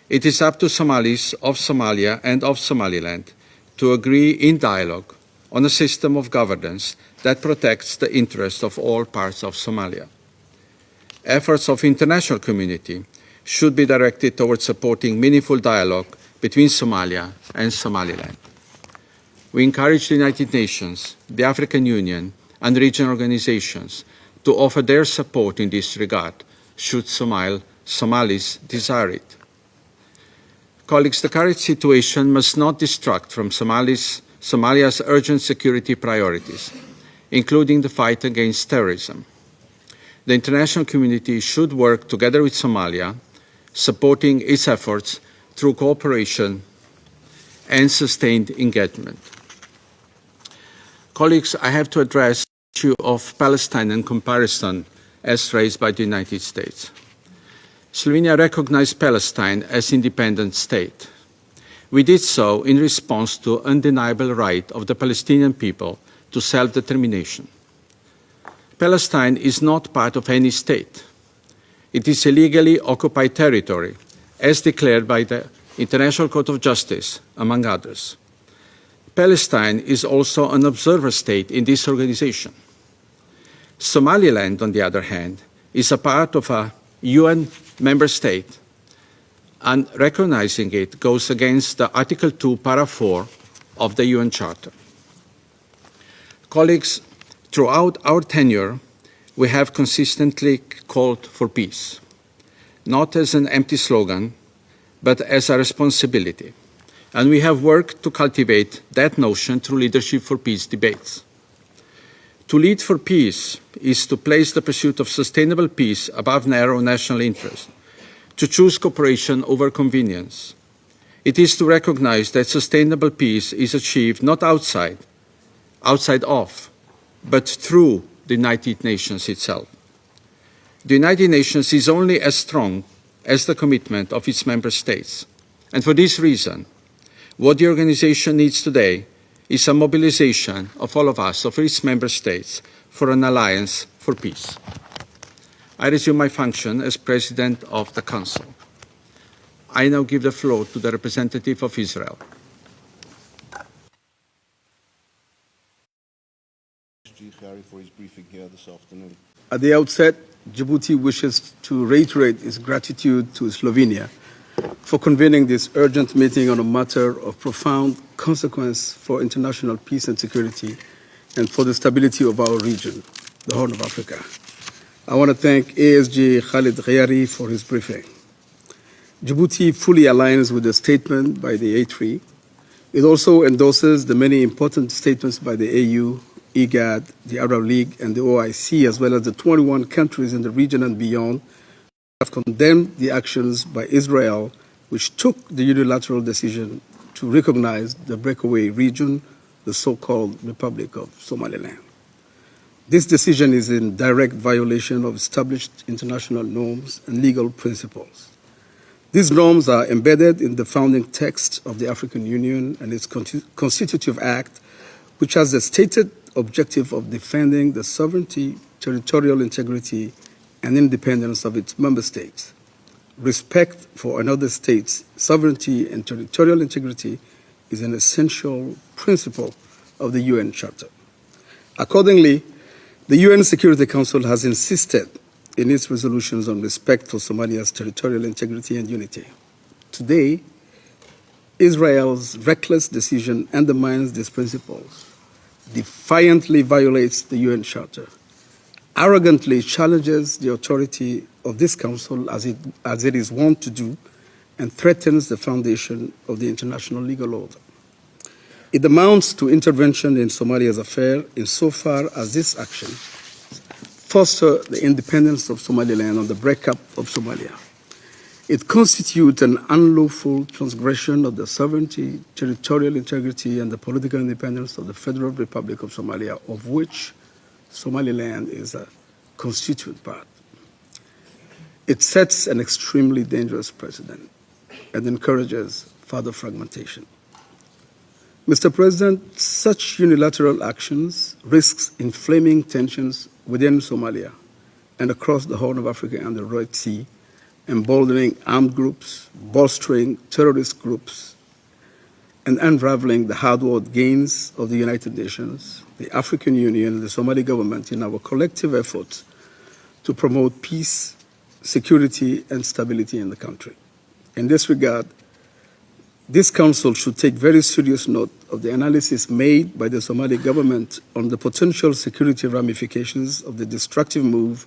A: It is up to Somalis of Somalia and of Somaliland to agree in dialogue on a system of governance that protects the interests of all parts of Somalia. Efforts of the international community should be directed towards supporting meaningful dialogue between Somalia and Somaliland. We encourage the United Nations, the African Union, and regional organizations to offer their support in this regard, should Somalis desire it. Colleagues, the current situation must not distract from Somalia's urgent security priorities, including the fight against terrorism. The international community should work together with Somalia, supporting its efforts through cooperation and sustained engagement. Colleagues, I have to address the issue of Palestine in comparison as raised by the United States. Slovenia recognized Palestine as an independent state. We did so in response to the undeniable right of the Palestinian people to self-determination. Palestine is not part of any state. It is a legally occupied territory, as declared by the International Court of Justice, among others. Palestine is also an observer state in this organization. Somaliland, on the other hand, is a part of a UN member state, and recognizing it goes against the Article 2, Para 4 of the UN Charter. Colleagues, throughout our tenure, we have consistently called for peace, not as an empty slogan, but as a responsibility. and we have worked to cultivate that notion through Leadership for Peace debates. To lead for peace is to place the pursuit of sustainable peace above narrow national interest, to choose cooperation over convenience. It is to recognize that sustainable peace is achieved not outside of, but through the United Nations itself. The United Nations is only as strong as the commitment of its member states. And for this reason, what the organization needs today is a mobilization of all of us, of its member states, for an alliance for peace. I resume my function as President of the Council. I now give the floor to the representative of Israel.
F: For his briefing here this afternoon.
M: At the outset, Djibouti wishes to reiterate its gratitude to Slovenia for convening this urgent meeting on a matter of profound consequence for international peace and security and for the stability of our region, the Horn of Africa. I want to thank ASG Khalid Ghayari for his briefing. Djibouti fully aligns with the statement by the A3. It also endorses the many important statements by the AU, IGAD, the Arab League, and the OIC, as well as the 21 countries in the region and beyond, have condemned the actions by Israel, which took the unilateral decision to recognize the breakaway region, the so-called Republic of Somaliland. This decision is in direct violation of established international norms and legal principles. These norms are embedded in the founding text of the African Union and its constitutive act, which has the stated objective of defending the sovereignty, territorial integrity, and independence of its member states. Respect for another state's sovereignty and territorial integrity is an essential principle of the UN Charter. Accordingly, the UN Security Council has insisted in its resolutions on respect for Somalia's territorial integrity and unity. Today, Israel's reckless decision undermines these principles, defiantly violates the UN Charter, arrogantly challenges the authority of this Council as it is wont to do, and threatens the foundation of the international legal order. It amounts to intervention in Somalia's affair insofar as this action fosters the independence of Somaliland and the breakup of Somalia. It constitutes an unlawful transgression of the sovereignty, territorial integrity, and the political independence of the Federal Republic of Somalia, of which Somaliland is a constituent part. It sets an extremely dangerous precedent and encourages further fragmentation. Mr. President, such unilateral actions risks inflaming tensions within Somalia and across the Horn of Africa and the Red Sea, emboldening armed groups, bolstering terrorist groups, and unraveling the hard-won gains of the United Nations, the African Union, and the Somali government in our collective efforts to promote peace, security, and stability in the country. In this regard, this Council should take very serious note of the analysis made by the Somali government on the potential security ramifications of the destructive move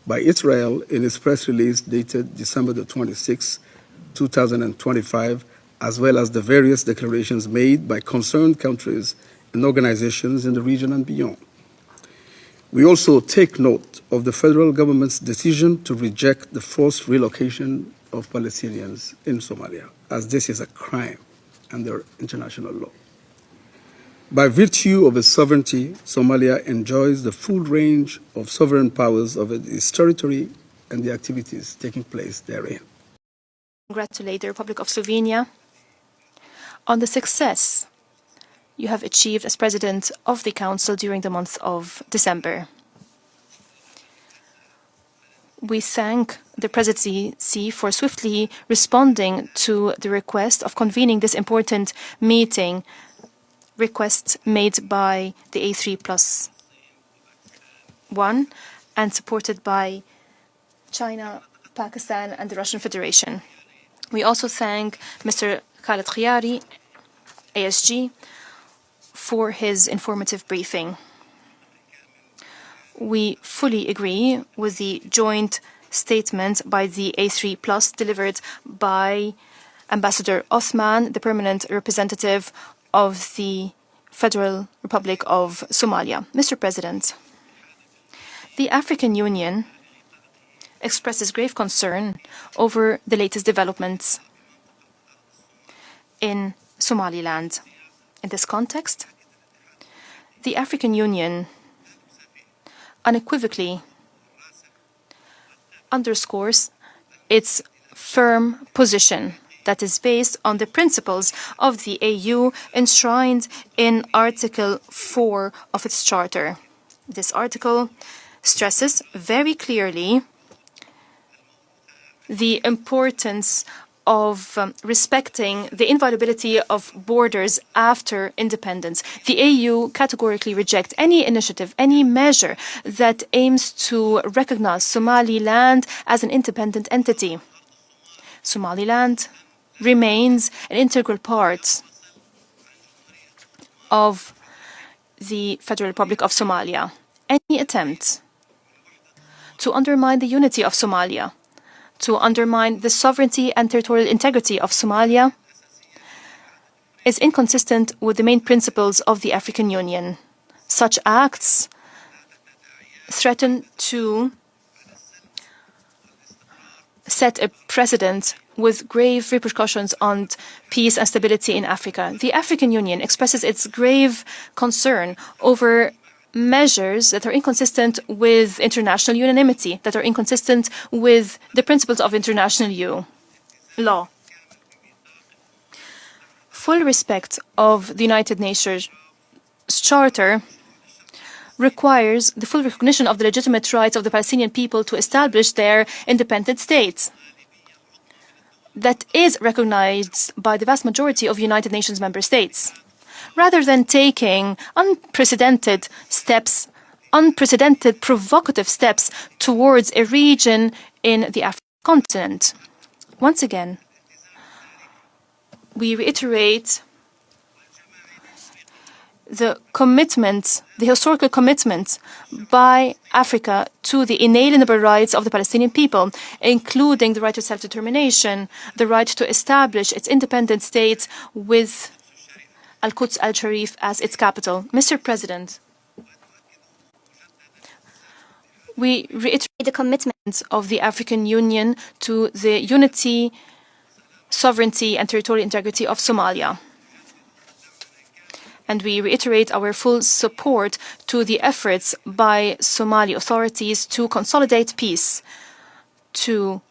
M: by Israel in its press release dated December the 26th, 2025, as well as the various declarations made by concerned countries and organizations in the region and beyond. We also take note of the federal government's decision to reject the forced relocation of Palestinians in Somalia, as this is a crime under international law. By virtue of its sovereignty, Somalia enjoys the full range of sovereign powers of its territory and the activities taking place therein.
N: Congratulate the Republic of Slovenia on the success you have achieved as President of the Council during the month of December. We thank the Presidency for swiftly responding to the request of convening this important meeting, request made by the A3+1 and supported by China, Pakistan, and the Russian Federation. We also thank Mr. Khalid Ghayari, ASG, for his informative briefing. We fully agree with the joint statement by the A3+ delivered by Ambassador Othman, the permanent representative of the Federal Republic of Somalia. Mr. President, the African Union expresses grave concern over the latest developments in Somaliland. In this context, the African Union unequivocally underscores its firm position that is based on the principles of the AU enshrined in Article 4 of its charter. This article stresses very clearly the importance of respecting the inviolability of borders after independence. The AU categorically rejects any initiative, any measure that aims to recognize Somaliland as an independent entity. Somaliland remains an integral part of the Federal Republic of Somalia. Any attempt to undermine the unity of Somalia, to undermine the sovereignty and territorial integrity of Somalia, is inconsistent with the main principles of the African Union. Such acts threaten to set a precedent with grave repercussions on peace and stability in Africa. The African Union expresses its grave concern over measures that are inconsistent with international unanimity, that are inconsistent with the principles of international law. Full respect of the United Nations Charter requires the full recognition of the legitimate rights of the Palestinian people to establish their independent state. That is recognized by the vast majority of United Nations member states. Rather than taking unprecedented steps, unprecedented provocative steps towards a region in the African continent. Once again, we reiterate the commitment, the historical commitment by Africa to the inalienable rights of the Palestinian people, including the right to self-determination, the right to establish its independent state with Al-Quds al-Sharif as its capital. Mr. President, we reiterate the commitment of the African Union to the unity, sovereignty, and territorial integrity of Somalia. And we reiterate our full support to the efforts by Somali authorities to consolidate peace, to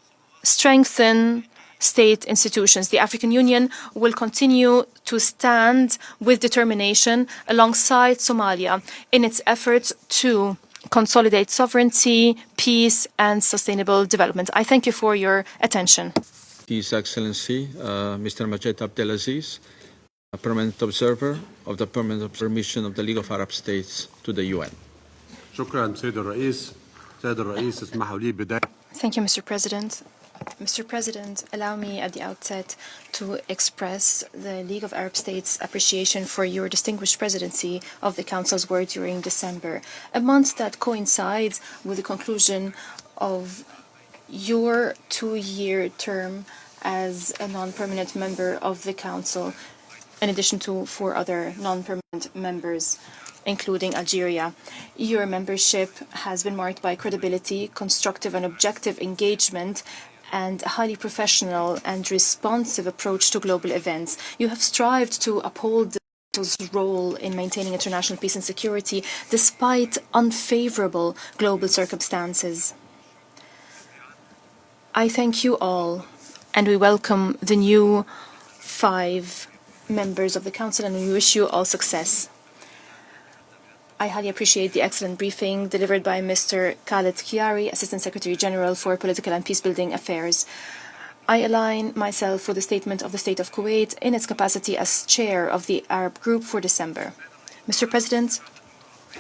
N: strengthen state institutions. The African Union will continue to stand with determination alongside Somalia in its efforts to consolidate sovereignty, peace, and sustainable development. I thank you for your attention.
A: His Excellency, Mr. Majed Abdelaziz, a permanent observer of the Permanent Mission of the League of Arab States to the UN.
N: Thank you, Mr. President. Mr. President, allow me at the outset to express the League of Arab States' appreciation for your distinguished presidency of the Council's work during December, a month that coincides with the conclusion of your 2-year term as a non-permanent member of the Council, in addition to 4 other non-permanent members, including Algeria. Your membership has been marked by credibility, constructive and objective engagement, and a highly professional and responsive approach to global events. You have strived to uphold the NATO's role in maintaining international peace and security despite unfavorable global circumstances. I thank you all, and we welcome the new 5 members of the Council, and we wish you all success. I highly appreciate the excellent briefing delivered by Mr. Khaled Khiari, Assistant Secretary General for Political and Peacebuilding Affairs. I align myself with the statement of the State of Kuwait in its capacity as chair of the Arab Group for December. Mr. President,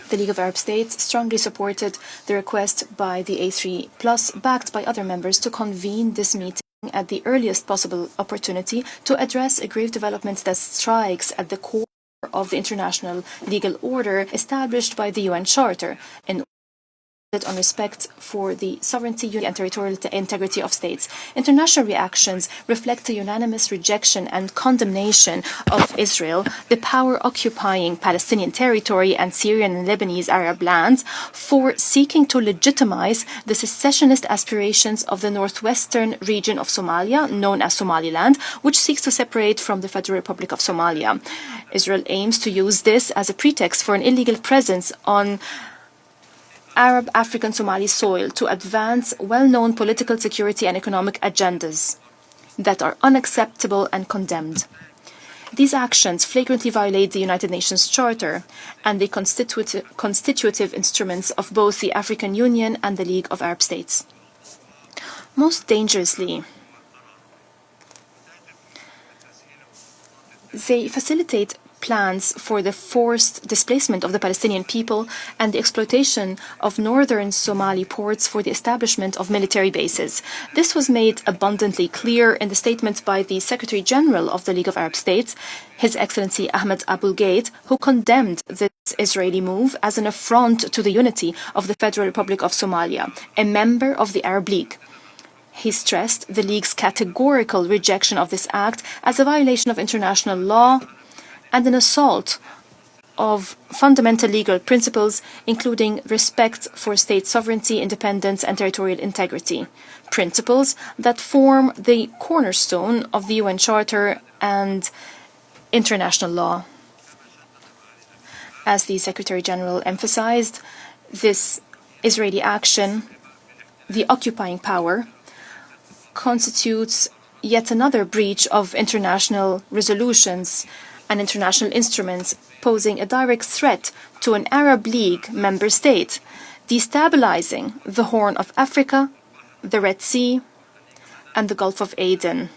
N: the League of Arab States strongly supported the request by the A3+, backed by other members, to convene this meeting at the earliest possible opportunity to address a grave development that strikes at the core of the international legal order established by the UN Charter, in on respect for the sovereignty, unity, and territorial integrity of states. International reactions reflect a unanimous rejection and condemnation of Israel, the power-occupying Palestinian territory and Syrian and Lebanese Arab lands, for seeking to legitimize the secessionist aspirations of the northwestern region of Somalia, known as Somaliland, which seeks to separate from the Federal Republic of Somalia. Israel aims to use this as a pretext for an illegal presence on Arab African Somali soil to advance well-known political, security and economic agendas that are unacceptable and condemned. These actions flagrantly violate the United Nations Charter and the constitutive instruments of both the African Union and the League of Arab States. Most dangerously, they facilitate plans for the forced displacement of the Palestinian people and the exploitation of northern Somali ports for the establishment of military bases. This was made abundantly clear in the statement by the Secretary General of the League of Arab States, His Excellency Ahmed Abul Gheit, who condemned this Israeli move as an affront to the unity of the Federal Republic of Somalia, a member of the Arab League. He stressed the League's categorical rejection of this act as a violation of international law and an assault of fundamental legal principles, including respect for state sovereignty, independence, and territorial integrity, principles that form the cornerstone of the UN Charter and international law. As the Secretary General emphasized, this Israeli action, the occupying power, constitutes yet another breach of international resolutions and international instruments, posing a direct threat to an Arab League member state, destabilizing the Horn of Africa, the Red Sea, and the Gulf of Aden,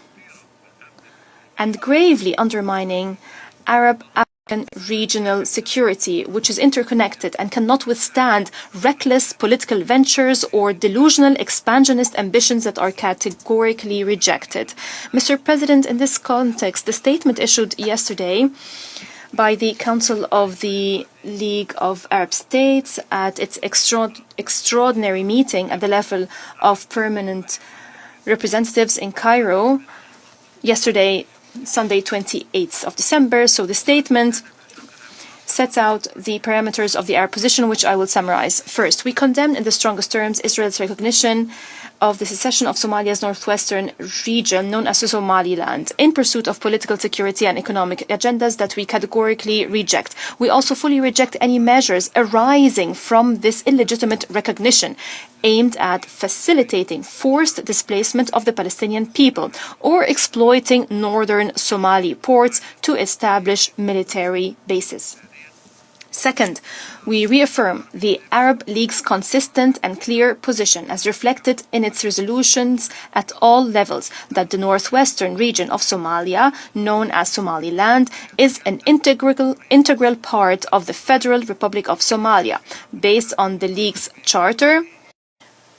N: and gravely undermining Arab-African regional security, which is interconnected and cannot withstand reckless political ventures or delusional expansionist ambitions that are categorically rejected. Mr. President, in this context, the statement issued yesterday by the Council of the League of Arab States at its extraordinary meeting at the level of permanent representatives in Cairo yesterday, Sunday, 28th of December. So the statement sets out the parameters of the Arab position, which I will summarize. First, we condemn in the strongest terms Israel's recognition of the secession of Somalia's northwestern region, known as Somaliland, in pursuit of political security and economic agendas that we categorically reject. We also fully reject any measures arising from this illegitimate recognition aimed at facilitating forced displacement of the Palestinian people or exploiting northern Somali ports to establish military bases. Second, we reaffirm the Arab League's consistent and clear position as reflected in its resolutions at all levels that the northwestern region of Somalia, known as Somaliland, is an integral part of the Federal Republic of Somalia, based on the League's charter,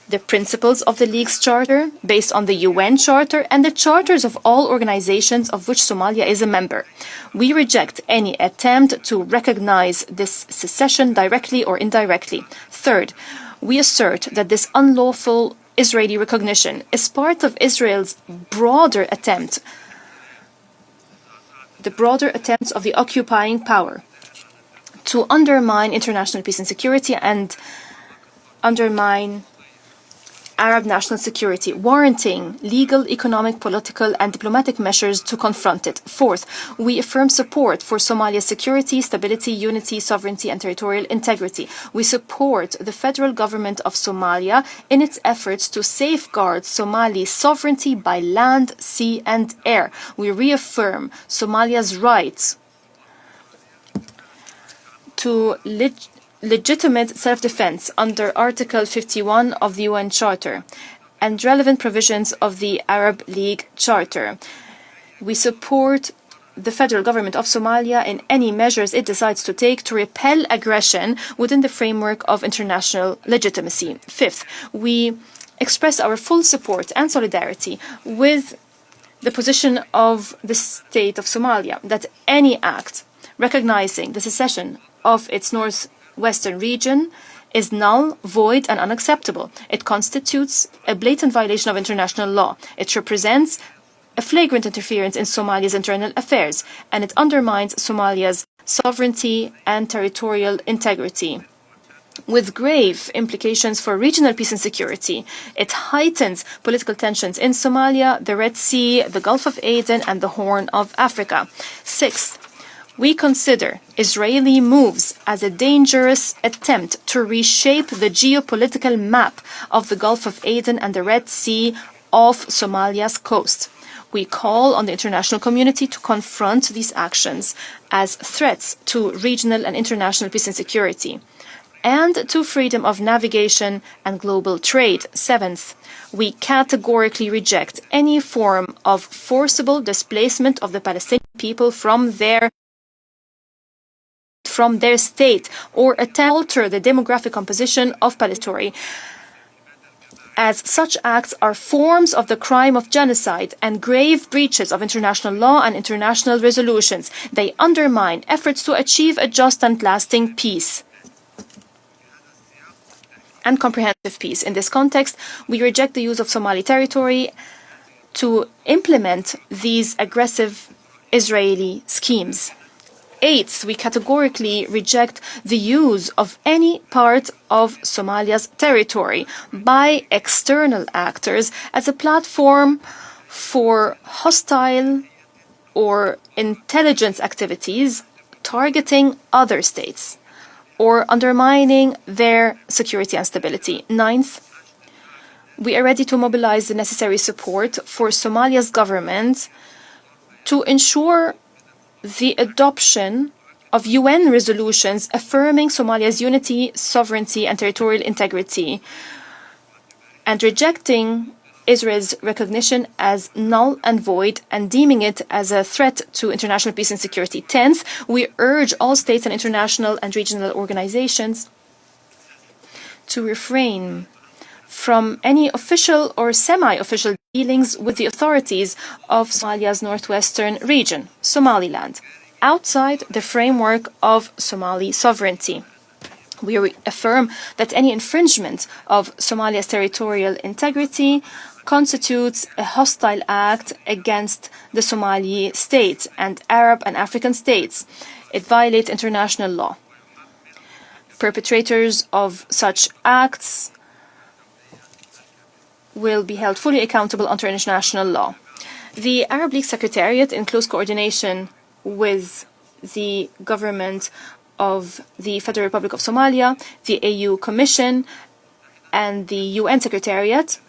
N: the principles of the League's charter, based on the UN Charter, and the charters of all organizations of which Somalia is a member. We reject any attempt to recognize this secession directly or indirectly. Third, we assert that this unlawful Israeli recognition is part of Israel's broader attempt, the broader attempts of the occupying power to undermine international peace and security and undermine Arab national security, warranting legal, economic, political, and diplomatic measures to confront it. Fourth, we affirm support for Somalia's security, stability, unity, sovereignty, and territorial integrity. We support the federal government of Somalia in its efforts to safeguard Somali's sovereignty by land, sea, and air. We reaffirm Somalia's rights to legitimate self-defense under Article 51 of the UN Charter and relevant provisions of the Arab League Charter. We support the federal government of Somalia in any measures it decides to take to repel aggression within the framework of international legitimacy. Fifth, we express our full support and solidarity with the position of the state of Somalia that any act recognizing the secession of its northwestern region is null, void, and unacceptable. It constitutes a blatant violation of international law. It represents a flagrant interference in Somalia's internal affairs, and it undermines Somalia's sovereignty and territorial integrity, with grave implications for regional peace and security. It heightens political tensions in Somalia, the Red Sea, the Gulf of Aden, and the Horn of Africa. Sixth, we consider Israeli moves as a dangerous attempt to reshape the geopolitical map of the Gulf of Aden and the Red Sea off Somalia's coast. We call on the international community to confront these actions as threats to regional and international peace and security, and to freedom of navigation and global trade. Seventh, we categorically reject any form of forcible displacement of the Palestinian people from their state or attempt to alter the demographic composition of Palestine, as such acts are forms of the crime of genocide and grave breaches of international law and international resolutions. They undermine efforts to achieve a just and lasting peace and comprehensive peace. In this context, we reject the use of Somali territory to implement these aggressive Israeli schemes. Eighth, we categorically reject the use of any part of Somalia's territory by external actors as a platform for hostile or intelligence activities targeting other states or undermining their security and stability. Ninth, we are ready to mobilize the necessary support for Somalia's government to ensure the adoption of UN resolutions affirming Somalia's unity, sovereignty, and territorial integrity, and rejecting Israel's recognition as null and void and deeming it as a threat to international peace and security. 10th, we urge all states and international and regional organizations to refrain from any official or semi-official dealings with the authorities of Somalia's northwestern region, Somaliland, outside the framework of Somali sovereignty. We affirm that any infringement of Somalia's territorial integrity constitutes a hostile act against the Somali state and Arab and African states. It violates international law. Perpetrators of such acts will be held fully accountable under international law. The Arab League Secretariat, in close coordination with the government of the Federal Republic of Somalia, the AU Commission, and the UN Secretariat,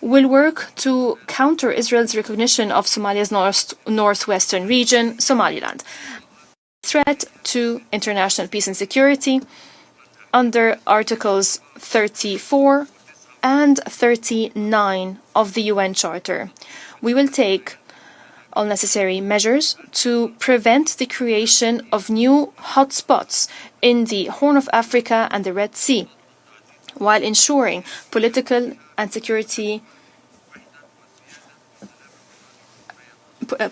N: will work to counter Israel's recognition of Somalia's northwestern region, Somaliland, threat to international peace and security under Articles 34 and 39 of the UN Charter. We will take all necessary measures to prevent the creation of new hotspots in the Horn of Africa and the Red Sea, while ensuring political and security,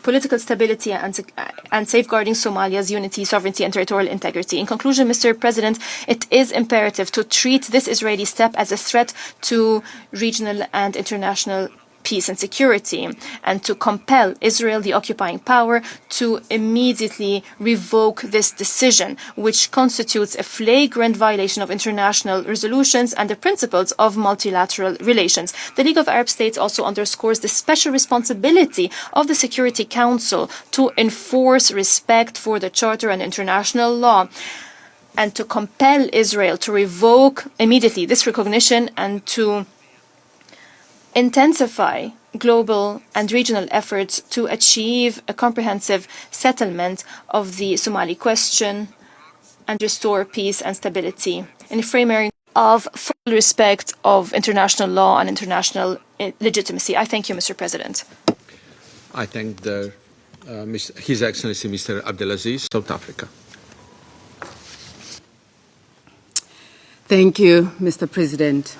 N: political stability and safeguarding Somalia's unity, sovereignty, and territorial integrity. In conclusion, Mr. President, it is imperative to treat this Israeli step as a threat to regional and international peace and security, and to compel Israel, the occupying power, to immediately revoke this decision, which constitutes a flagrant violation of international resolutions and the principles of multilateral relations. The League of Arab States also underscores the special responsibility of the Security Council to enforce respect for the Charter and international law, and to compel Israel to revoke immediately this recognition and to intensify global and regional efforts to achieve a comprehensive settlement of the Somali question and restore peace and stability in a framework of full respect of international law and international legitimacy. I thank you, Mr. President.
A: I thank His Excellency Mr. Abdelaziz, South Africa.
O: Thank you, Mr. President.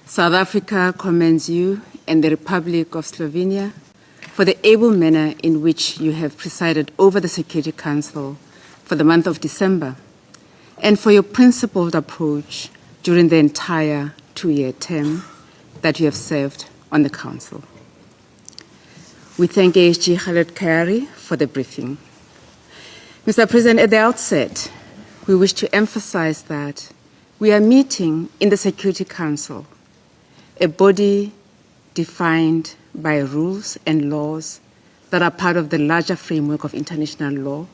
O: South Africa commends you and the Republic of Slovenia for the able manner in which you have presided over the Security Council for the month of December, and for your principled approach during the entire 2-year term that you have served on the Council. We thank ASG Khaled Kayari for the briefing. Mr. President, at the outset, we wish to emphasize that we are meeting in the Security Council, a body defined by rules and laws that are part of the larger framework of international law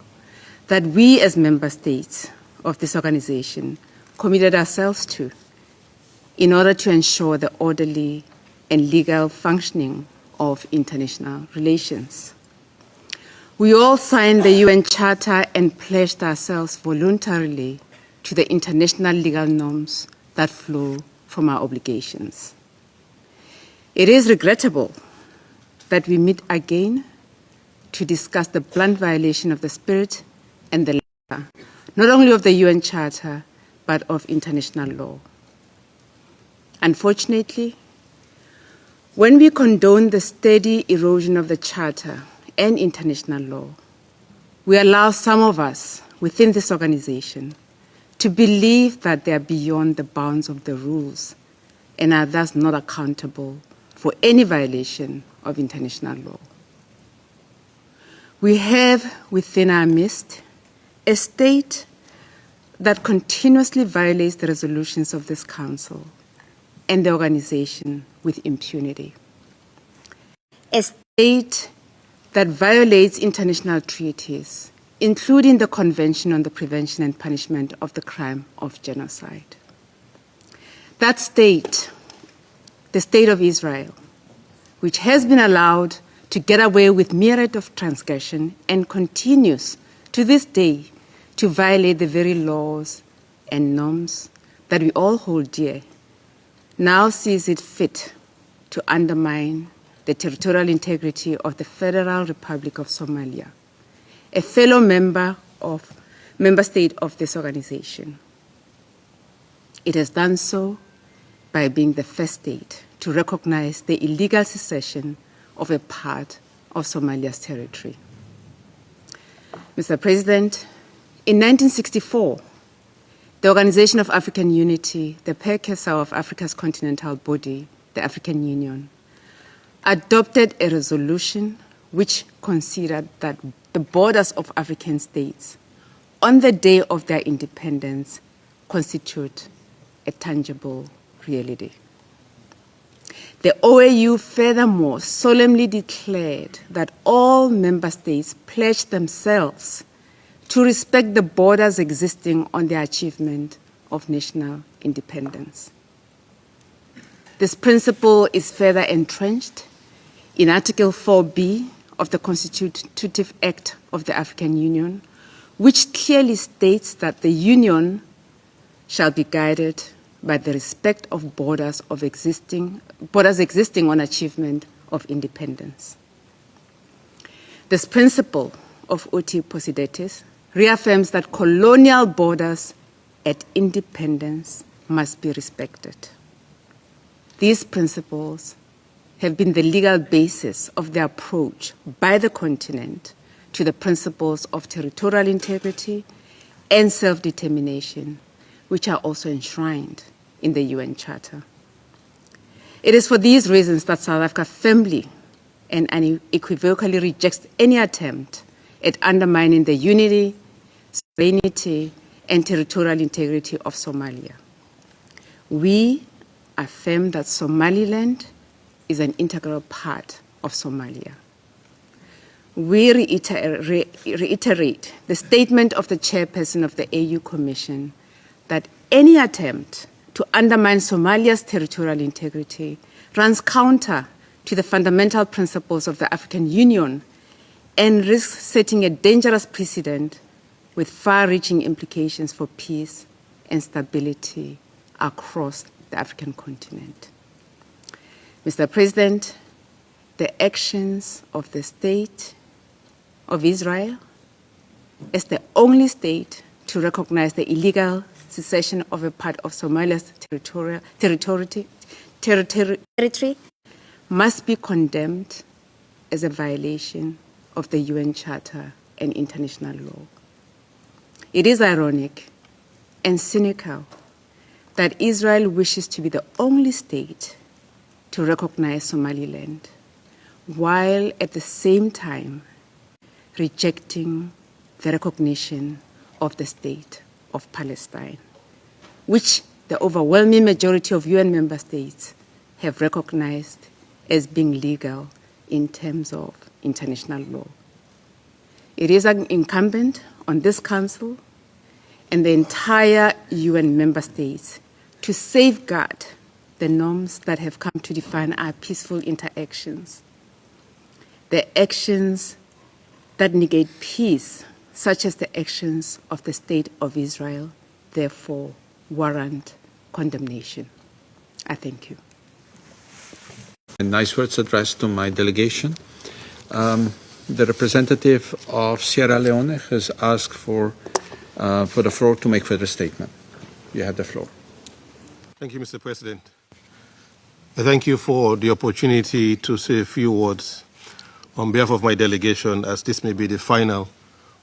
O: that we as member states of this organization committed ourselves to in order to ensure the orderly and legal functioning of international relations. We all signed the UN Charter and pledged ourselves voluntarily to the international legal norms that flow from our obligations. It is regrettable that we meet again to discuss the blunt violation of the spirit and the letter, not only of the UN Charter, but of international law. Unfortunately, when we condone the steady erosion of the Charter and international law, we allow some of us within this organization to believe that they are beyond the bounds of the rules and are thus not accountable for any violation of international law. We have within our midst a state that continuously violates the resolutions of this Council and the organization with impunity. A state that violates international treaties, including the Convention on the Prevention and Punishment of the Crime of Genocide. That state, the State of Israel, which has been allowed to get away with myriad of transgression and continues to this day to violate the very laws and norms that we all hold dear, now sees it fit to undermine the territorial integrity of the Federal Republic of Somalia, a fellow member state of this organization. It has done so by being the first state to recognize the illegal secession of a part of Somalia's territory. Mr. President, in 1964, the Organization of African Unity, the precursor of Africa's continental body, the African Union, adopted a resolution which considered that the borders of African states on the day of their independence constitute a tangible reality. The OAU furthermore solemnly declared that all member states pledged themselves to respect the borders existing on the achievement of national independence. This principle is further entrenched in Article 4B of the Constitutive Act of the African Union, which clearly states that the Union shall be guided by the respect of borders existing on achievement of independence. This principle of uti possidetis reaffirms that colonial borders at independence must be respected. These principles have been the legal basis of the approach by the continent to the principles of territorial integrity and self-determination, which are also enshrined in the UN Charter. It is for these reasons that South Africa firmly and unequivocally rejects any attempt at undermining the unity, sovereignty, and territorial integrity of Somalia. We affirm that Somaliland is an integral part of Somalia. We reiterate the statement of the chairperson of the AU Commission that any attempt to undermine Somalia's territorial integrity runs counter to the fundamental principles of the African Union and risks setting a dangerous precedent with far-reaching implications for peace and stability across the African continent. Mr. President, the actions of the State of Israel as the only state to recognize the illegal secession of a part of Somalia's territory must be condemned as a violation of the UN Charter and international law. It is ironic and cynical that Israel wishes to be the only state to recognize Somaliland, while at the same time rejecting the recognition of the state of Palestine, which the overwhelming majority of UN member states have recognized as being legal in terms of international law. It is incumbent on this Council and the entire UN member states to safeguard the norms that have come to define our peaceful interactions. The actions that negate peace, such as the actions of the State of Israel, therefore warrant condemnation. I thank you.
A: And nice words addressed to my delegation. The representative of Sierra Leone has asked for the floor to make further statement. You have the floor.
P: Thank you, Mr. President. I thank you for the opportunity to say a few words on behalf of my delegation, as this may be the final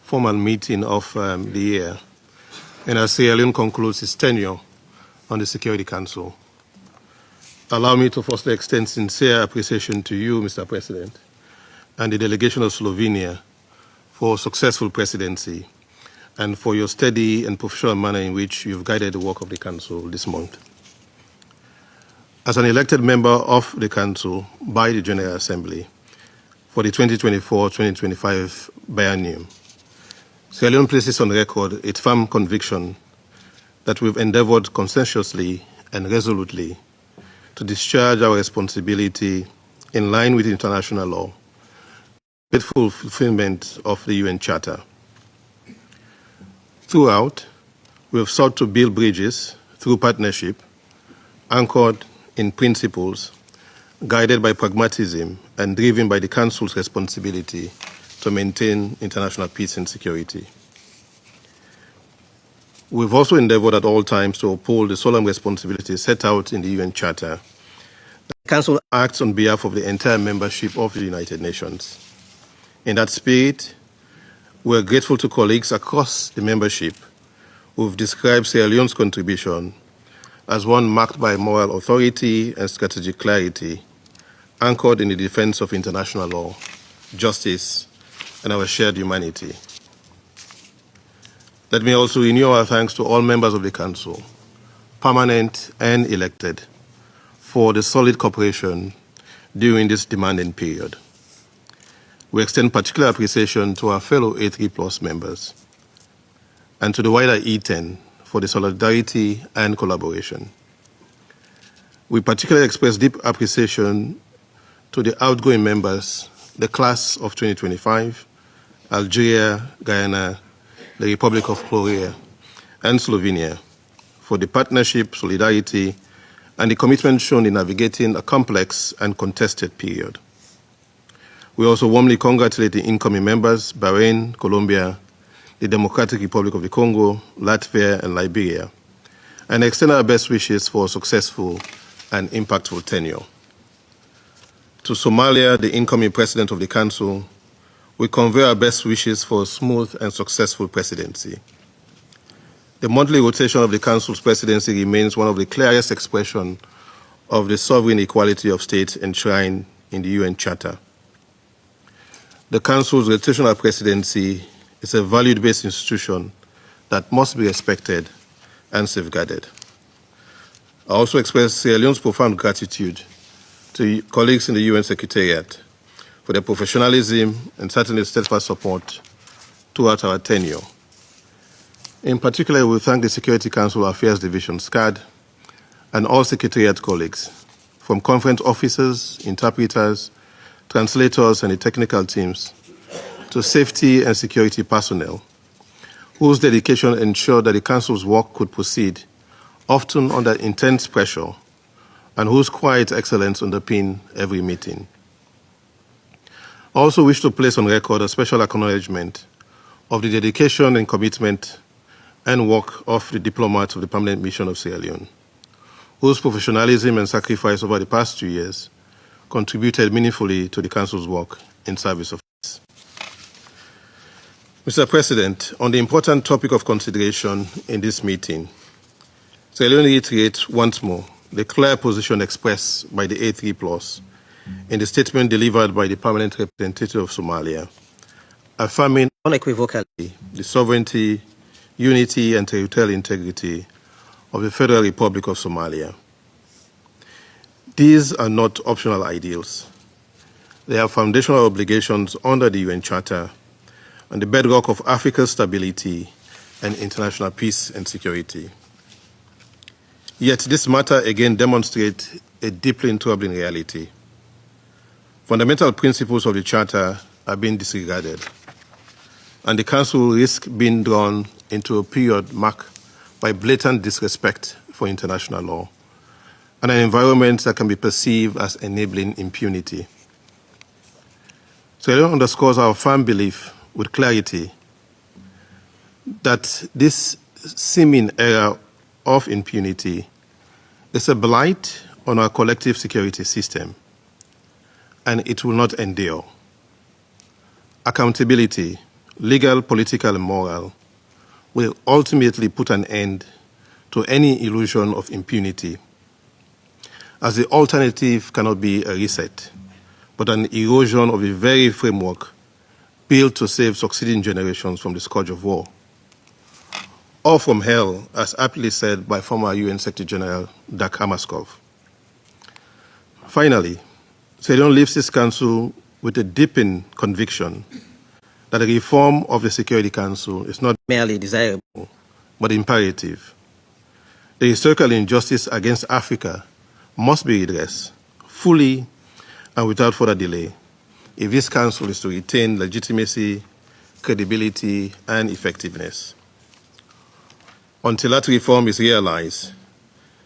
P: formal meeting of the year, and as Sierra Leone concludes its tenure on the Security Council. Allow me to firstly extend sincere appreciation to you, Mr. President, and the delegation of Slovenia for successful presidency and for your steady and professional manner in which you've guided the work of the Council this month. As an elected member of the Council by the General Assembly for the 2024-2025 biennium, Sierra Leone places on record its firm conviction that we've endeavored conscientiously and resolutely to discharge our responsibility in line with international law, faithful fulfillment of the UN Charter. Throughout, we have sought to build bridges through partnership, anchored in principles, guided by pragmatism, and driven by the Council's responsibility to maintain international peace and security. We've also endeavored at all times to uphold the solemn responsibilities set out in the UN Charter. The Council acts on behalf of the entire membership of the United Nations. In that spirit, we're grateful to colleagues across the membership who've described Sierra Leone's contribution as one marked by moral authority and strategic clarity, anchored in the defense of international law, justice, and our shared humanity. Let me also renew our thanks to all members of the Council, permanent and elected, for the solid cooperation during this demanding period. We extend particular appreciation to our fellow A3+ members and to the wider E10 for the solidarity and collaboration. We particularly express deep appreciation to the outgoing members, the class of 2025, Algeria, Guyana, the Republic of Korea, and Slovenia, for the partnership, solidarity, and the commitment shown in navigating a complex and contested period. We also warmly congratulate the incoming members, Bahrain, Colombia, the Democratic Republic of the Congo, Latvia, and Liberia, and extend our best wishes for a successful and impactful tenure. To Somalia, the incoming President of the Council, we convey our best wishes for a smooth and successful presidency. The monthly rotation of the Council's presidency remains one of the clearest expressions of the sovereign equality of states enshrined in the UN Charter. The Council's rotational presidency is a valued-based institution that must be respected and safeguarded. I also express Sierra Leone's profound gratitude to colleagues in the UN Secretariat for their professionalism and certainly steadfast support throughout our tenure. In particular, we thank the Security Council Affairs Division, SCAD, and all Secretariat colleagues, from conference officers, interpreters, translators, and the technical teams, to safety and security personnel, whose dedication ensured that the Council's work could proceed, often under intense pressure, and whose quiet excellence underpinned every meeting. I also wish to place on record a special acknowledgement of the dedication and commitment and work of the diplomats of the Permanent Mission of Sierra Leone, whose professionalism and sacrifice over the past 2 years contributed meaningfully to the Council's work in service of peace. Mr. President, on the important topic of consideration in this meeting, Sierra Leone reiterates once more the clear position expressed by the A3 Plus in the statement delivered by the permanent representative of Somalia, affirming unequivocally the sovereignty, unity, and territorial integrity of the Federal Republic of Somalia. These are not optional ideals. They are foundational obligations under the UN Charter and the bedrock of Africa's stability and international peace and security. Yet this matter again demonstrates a deeply troubling reality. Fundamental principles of the Charter are being disregarded, and the Council risks being drawn into a period marked by blatant disrespect for international law and an environment that can be perceived as enabling impunity. So it underscores our firm belief with clarity that this seeming era of impunity is a blight on our collective security system, and it will not endure. Accountability, legal, political, and moral, will ultimately put an end to any illusion of impunity, as the alternative cannot be a reset, but an erosion of the very framework built to save succeeding generations from the scourge of war. Or from hell, as aptly said by former UN Secretary General Dag Hammarskjöld. Finally, Sierra Leone leaves this Council with a deepened conviction that a reform of the Security Council is not merely desirable, but imperative. The historical injustice against Africa must be redressed fully and without further delay if this Council is to retain legitimacy, credibility, and effectiveness. Until that reform is realized,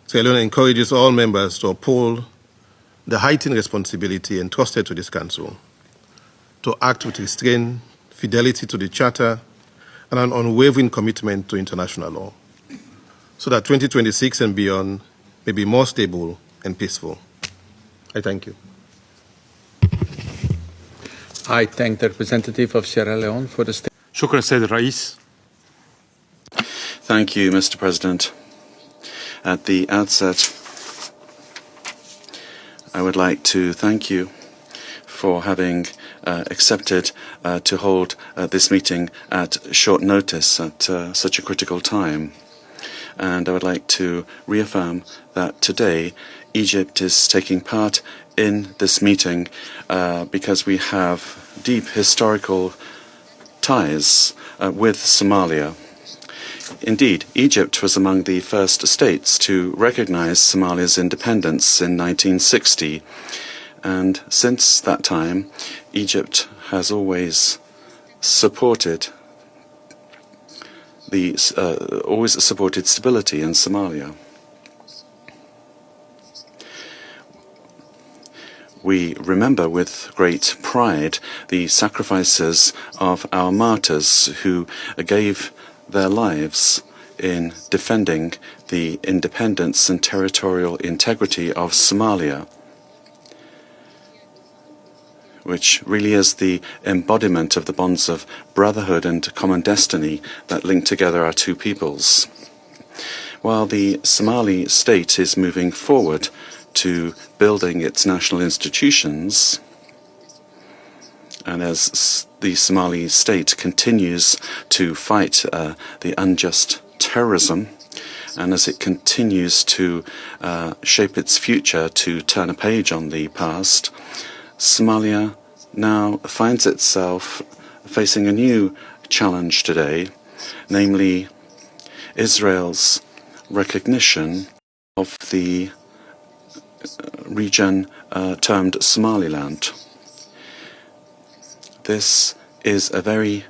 P: Sierra Leone encourages all members to uphold the heightened responsibility entrusted to this Council, to act with restraint, fidelity to the Charter, and an unwavering commitment to international law, so that 2026 and beyond may be more stable and peaceful. I thank you.
A: I thank the representative of Sierra Leone for the statement.
Q: شكرا سيد الرئيس.
R: Thank you, Mr. President. At the outset, I would like to thank you for having accepted to hold this meeting at short notice at such a critical time. And I would like to reaffirm that today Egypt is taking part in this meeting because we have deep historical ties with Somalia. Indeed, Egypt was among the first states to recognize Somalia's independence in 1960. And since that time, Egypt has always supported stability in Somalia. We remember with great pride the sacrifices of our martyrs who gave their lives in defending the independence and territorial integrity of Somalia, which really is the embodiment of the bonds of brotherhood and common destiny that link together our two peoples. While the Somali state is moving forward to building its national institutions, and as the Somali state continues to fight the unjust terrorism, and as it continues to shape its future to turn a page on the past, Somalia now finds itself facing a new challenge today, namely Israel's recognition of the region termed Somaliland. This is a very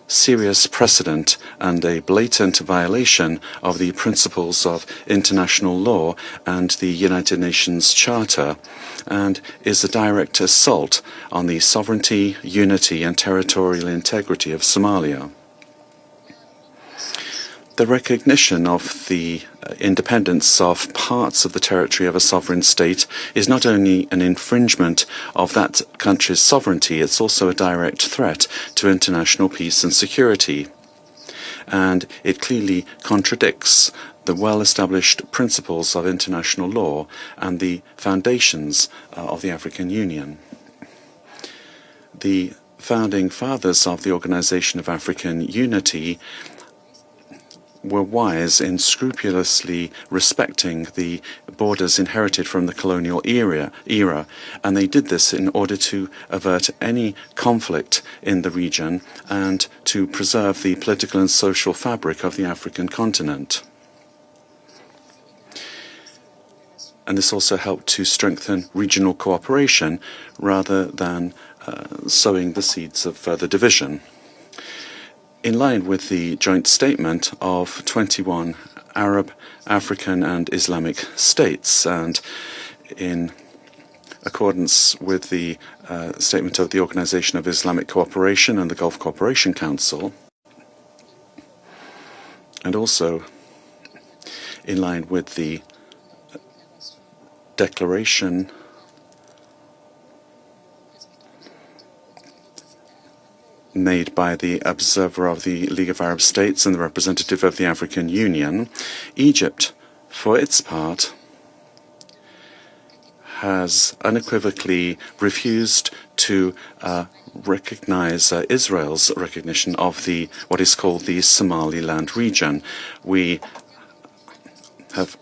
R: serious precedent and a blatant violation of the principles of international law and the United Nations Charter, and is a direct assault on the sovereignty, unity, and territorial integrity of Somalia. The recognition of the independence of parts of the territory of a sovereign state is not only an infringement of that country's sovereignty, it's also a direct threat to international peace and security. And it clearly contradicts the well-established principles of international law and the foundations of the African Union. The founding fathers of the Organization of African Unity were wise in scrupulously respecting the borders inherited from the colonial era, and they did this in order to avert any conflict in the region and to preserve the political and social fabric of the African continent. And this also helped to strengthen regional cooperation rather than sowing the seeds of further division. In line with the joint statement of 21 Arab, African and Islamic states, and in accordance with the statement of the Organization of Islamic Cooperation and the Gulf Cooperation Council, and also in line with the declaration made by the observer of the League of Arab States and the representative of the African Union, Egypt, for its part, has unequivocally refused to recognize Israel's recognition of what is called the Somaliland region. We have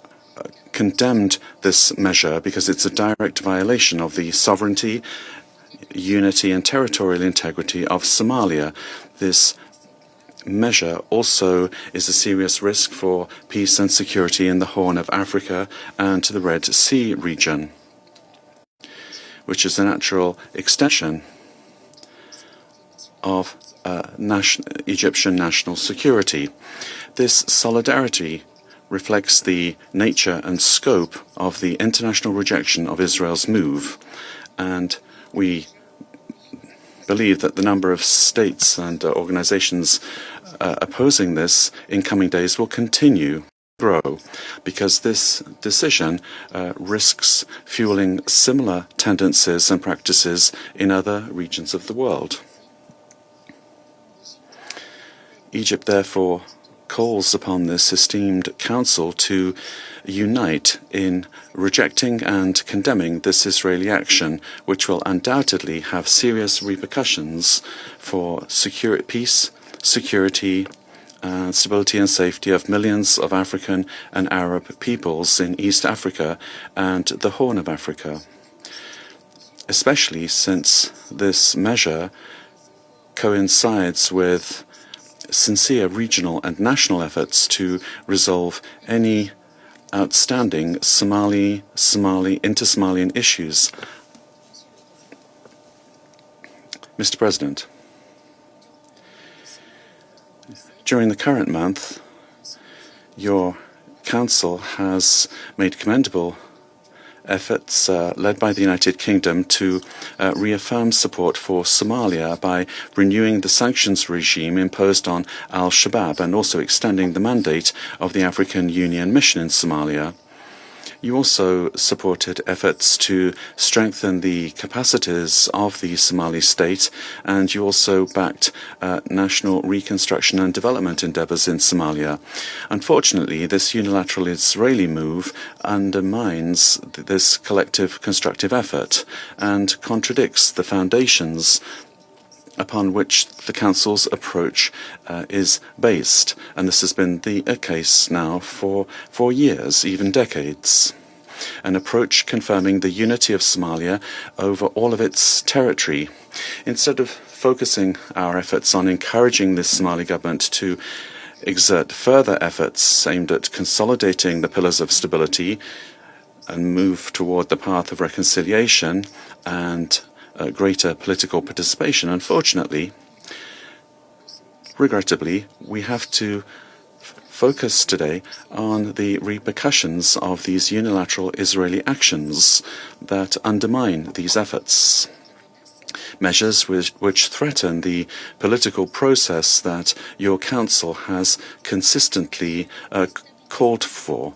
R: condemned this measure because it's a direct violation of the sovereignty, unity and territorial integrity of Somalia. This measure also is a serious risk for peace and security in the Horn of Africa and to the Red Sea region, which is a natural extension of Egyptian national security. This solidarity reflects the nature and scope of the international rejection of Israel's move, and we believe that the number of states and organizations opposing this in coming days will continue to grow, because this decision risks fueling similar tendencies and practices in other regions of the world. Egypt, therefore, calls upon this esteemed council to unite in rejecting and condemning this Israeli action, which will undoubtedly have serious repercussions for peace, security, stability and safety of millions of African and Arab peoples in East Africa and the Horn of Africa, especially since this measure coincides with sincere regional and national efforts to resolve any outstanding inter-Somalian issues. Mr. President, during the current month, your Council has made commendable efforts led by the United Kingdom to reaffirm support for Somalia by renewing the sanctions regime imposed on al-Shabaab and also extending the mandate of the African Union mission in Somalia. You also supported efforts to strengthen the capacities of the Somali state, and you also backed national reconstruction and development endeavors in Somalia. Unfortunately, this unilateral Israeli move undermines this collective constructive effort and contradicts the foundations upon which the Council's approach is based. And this has been the case now for years, even decades. An approach confirming the unity of Somalia over all of its territory. Instead of focusing our efforts on encouraging the Somali government to exert further efforts aimed at consolidating the pillars of stability and move toward the path of reconciliation and greater political participation, unfortunately, regrettably, we have to focus today on the repercussions of these unilateral Israeli actions that undermine these efforts. Measures which threaten the political process that your Council has consistently called for,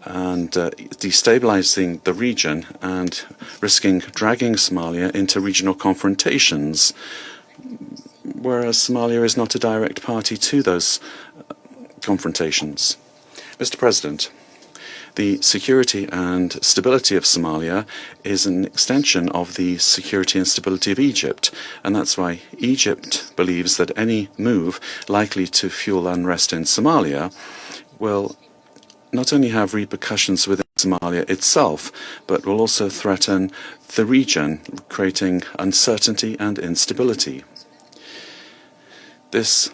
R: and destabilizing the region and risking dragging Somalia into regional confrontations, whereas Somalia is not a direct party to those confrontations. Mr. President, the security and stability of Somalia is an extension of the security and stability of Egypt, and that's why Egypt believes that any move likely to fuel unrest in Somalia will not only have repercussions within Somalia itself, but will also threaten the region, creating uncertainty and instability. This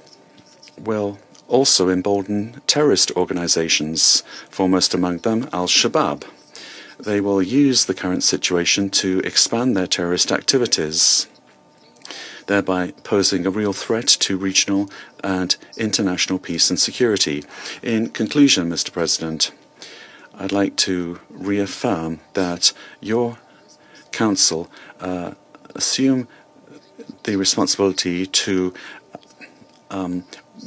R: will also embolden terrorist organizations, foremost among them Al-Shabaab. They will use the current situation to expand their terrorist activities, thereby posing a real threat to regional and international peace and security. In conclusion, Mr. President, I'd like to reaffirm that your Council assume the responsibility to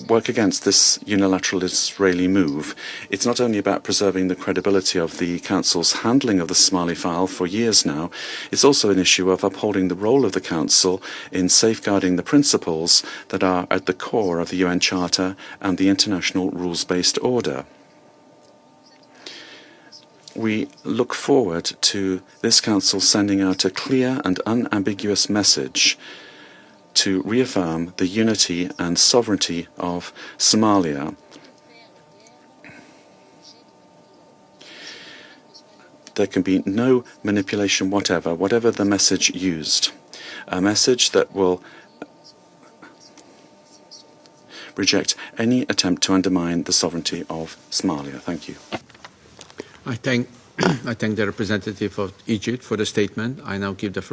R: work against this unilateral Israeli move. It's not only about preserving the credibility of the Council's handling of the Somali file for years now, it's also an issue of upholding the role of the Council in safeguarding the principles that are at the core of the UN Charter and the international rules-based order. We look forward to this Council sending out a clear and unambiguous message to reaffirm the unity and sovereignty of Somalia. There can be no manipulation whatever the message used. A message that will reject any attempt to undermine the sovereignty of Somalia. Thank you.
A: I thank the representative of Egypt for the statement. I now give the floor